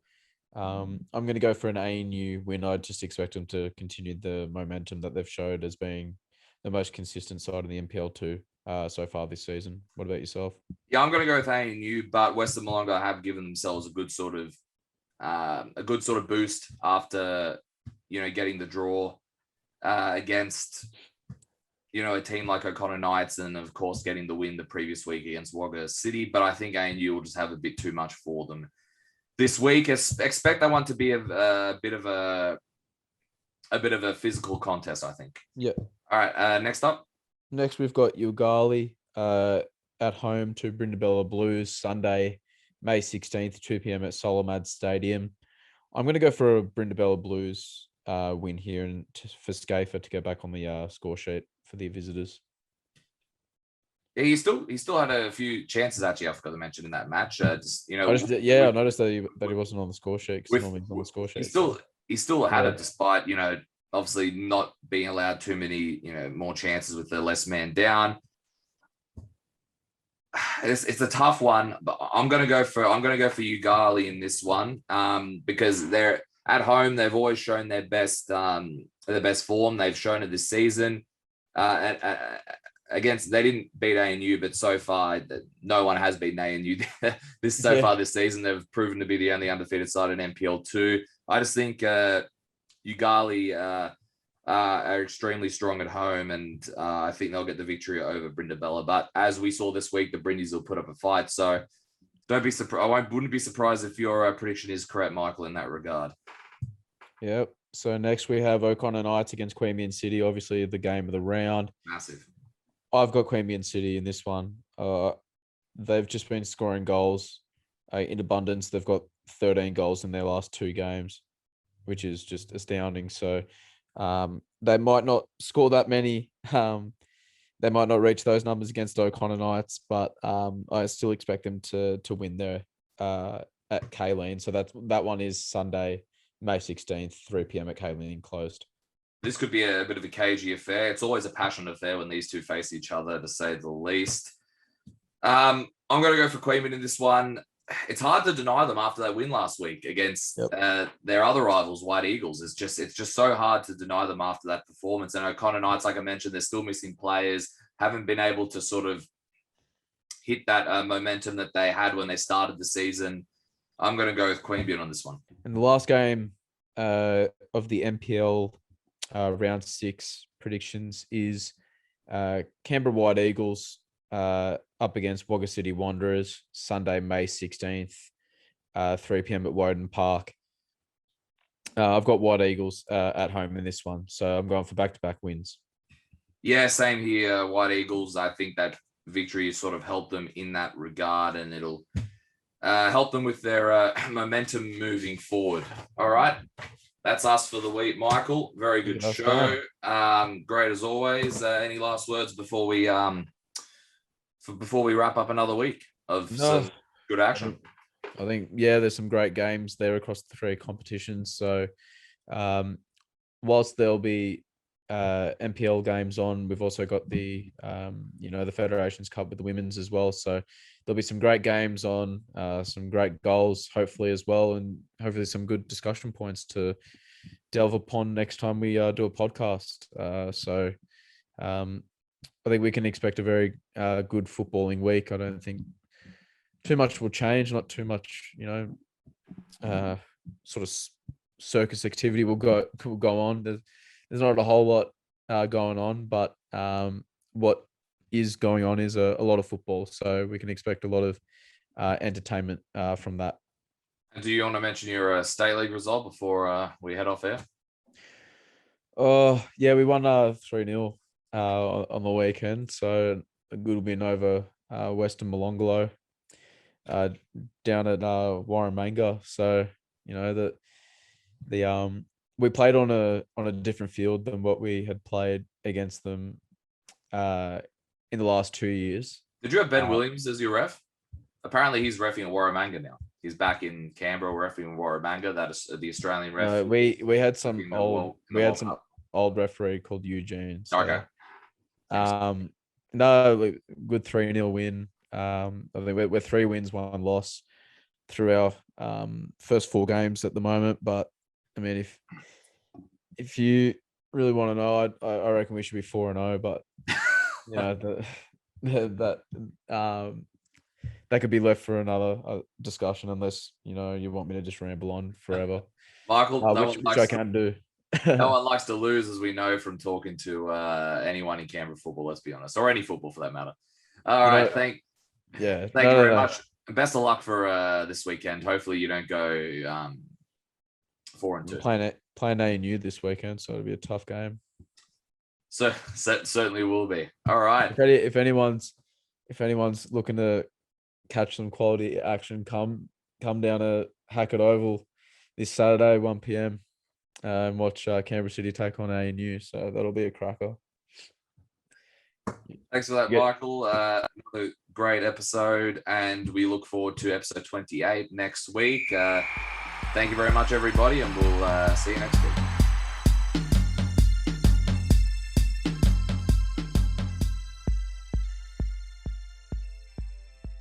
I'm going to go for an ANU win. I just expect them to continue the momentum that they've showed as being the most consistent side in the NPL2 so far this season. What about yourself? Yeah, I'm going to go with ANU, but Western Molonglo have given themselves a good sort of boost after getting the draw against a team like O'Connor Knights and of course getting the win the previous week against Wagga City. But I think ANU will just have a bit too much for them this week. Expect that one to be a bit of a physical contest, I think. Yeah. All right. Next up. Next we've got Yoogali at home to Brindabella Blues Sunday, May 16th, 2 p.m. at Solomad Stadium. I'm going to go for a Brindabella Blues win here and for Schaefer to get back on the score sheet for the visitors. Yeah, he still had a few chances actually. I forgot to mention in that match. I noticed that he wasn't on the score sheet. Normally he's on the score sheet. He still had it despite obviously not being allowed too many more chances with the less man down. It's a tough one, but I'm gonna go for Yoogali in this one because they're at home. They've always shown their best form. They've shown it this season. Against they didn't beat ANU, but so far no one has beaten ANU far this season. They've proven to be the only undefeated side in NPL2. I just think Yoogali are extremely strong at home, and I think they'll get the victory over Brindabella. But as we saw this week, the Brindies will put up a fight. So don't be surprised. I wouldn't be surprised if your prediction is correct, Michael, in that regard. Yep. So next we have O'Connor Knights against Queanbeyan City. Obviously the game of the round. Massive. I've got Queanbeyan City in this one. They've just been scoring goals in abundance. They've got 13 goals in their last 2 games, which is just astounding. So they might not score that many. They might not reach those numbers against O'Connor Knights, but I still expect them to win there at Kayleen. So that one is Sunday, May 16th, 3 p.m. at Kayleen closed. This could be a bit of a cagey affair. It's always a passionate affair when these two face each other, to say the least. I'm going to go for Queanbeyan in this one. It's hard to deny them after that win last week against their other rivals, White Eagles. It's just so hard to deny them after that performance. And O'Connor Knights, like I mentioned, they're still missing players, haven't been able to sort of hit that momentum that they had when they started the season. I'm going to go with Queanbeyan on this one. And the last game of the NPL round 6 predictions is Canberra White Eagles up against Wagga City Wanderers, Sunday, May 16th, 3 p.m. at Woden Park. I've got White Eagles at home in this one, so I'm going for back-to-back wins. Yeah, same here. White Eagles, I think that victory sort of helped them in that regard, and it'll help them with their momentum moving forward. All right. That's us for the week, Michael. Very good show. Great as always. Any last words before we wrap up another week of some good action? I think there's some great games there across the 3 competitions. So whilst there'll be NPL games on, we've also got the the Federations Cup with the women's as well. So there'll be some great games on, some great goals hopefully as well, and hopefully some good discussion points to delve upon next time we do a podcast. So I think we can expect a very good footballing week. I don't think too much will change. Not too much, sort of circus activity will go on. There's not a whole lot going on, but what is going on is a lot of football. So we can expect a lot of entertainment from that. Do you want to mention your state league result before we head off air? Oh, yeah, we won 3-0 on the weekend. So a good win over Western Molonglo down at Warramanga. So, we played on a different field than what we had played against them in the last 2 years. Did you have Ben Williams as your ref? Apparently he's reffing at Warramanga now. He's back in Canberra reffing in Warramanga. That is the Australian ref. No, we had some old referee called Eugene. So, okay. No, good 3-0 win. I think we're 3 wins, 1 loss through our first 4 games at the moment. But I mean, if you really want to know, I reckon we should be 4-0. But that could be left for another discussion, unless you want me to just ramble on forever. Michael, which I can do. No one likes to lose, as we know from talking to anyone in Canberra football. Let's be honest, or any football for that matter. All right, thank you very much. Best of luck for this weekend. Hopefully, you don't go 4-2. Playing ANU this weekend, so it'll be a tough game. So certainly will be. All right. If anyone's looking to catch some quality action, come down to Hackett Oval this Saturday, 1 p.m. And watch Canberra City take on ANU. So that'll be a cracker. Thanks for that, Michael. Another great episode, and we look forward to episode 28 next week. Thank you very much, everybody, and we'll see you next week.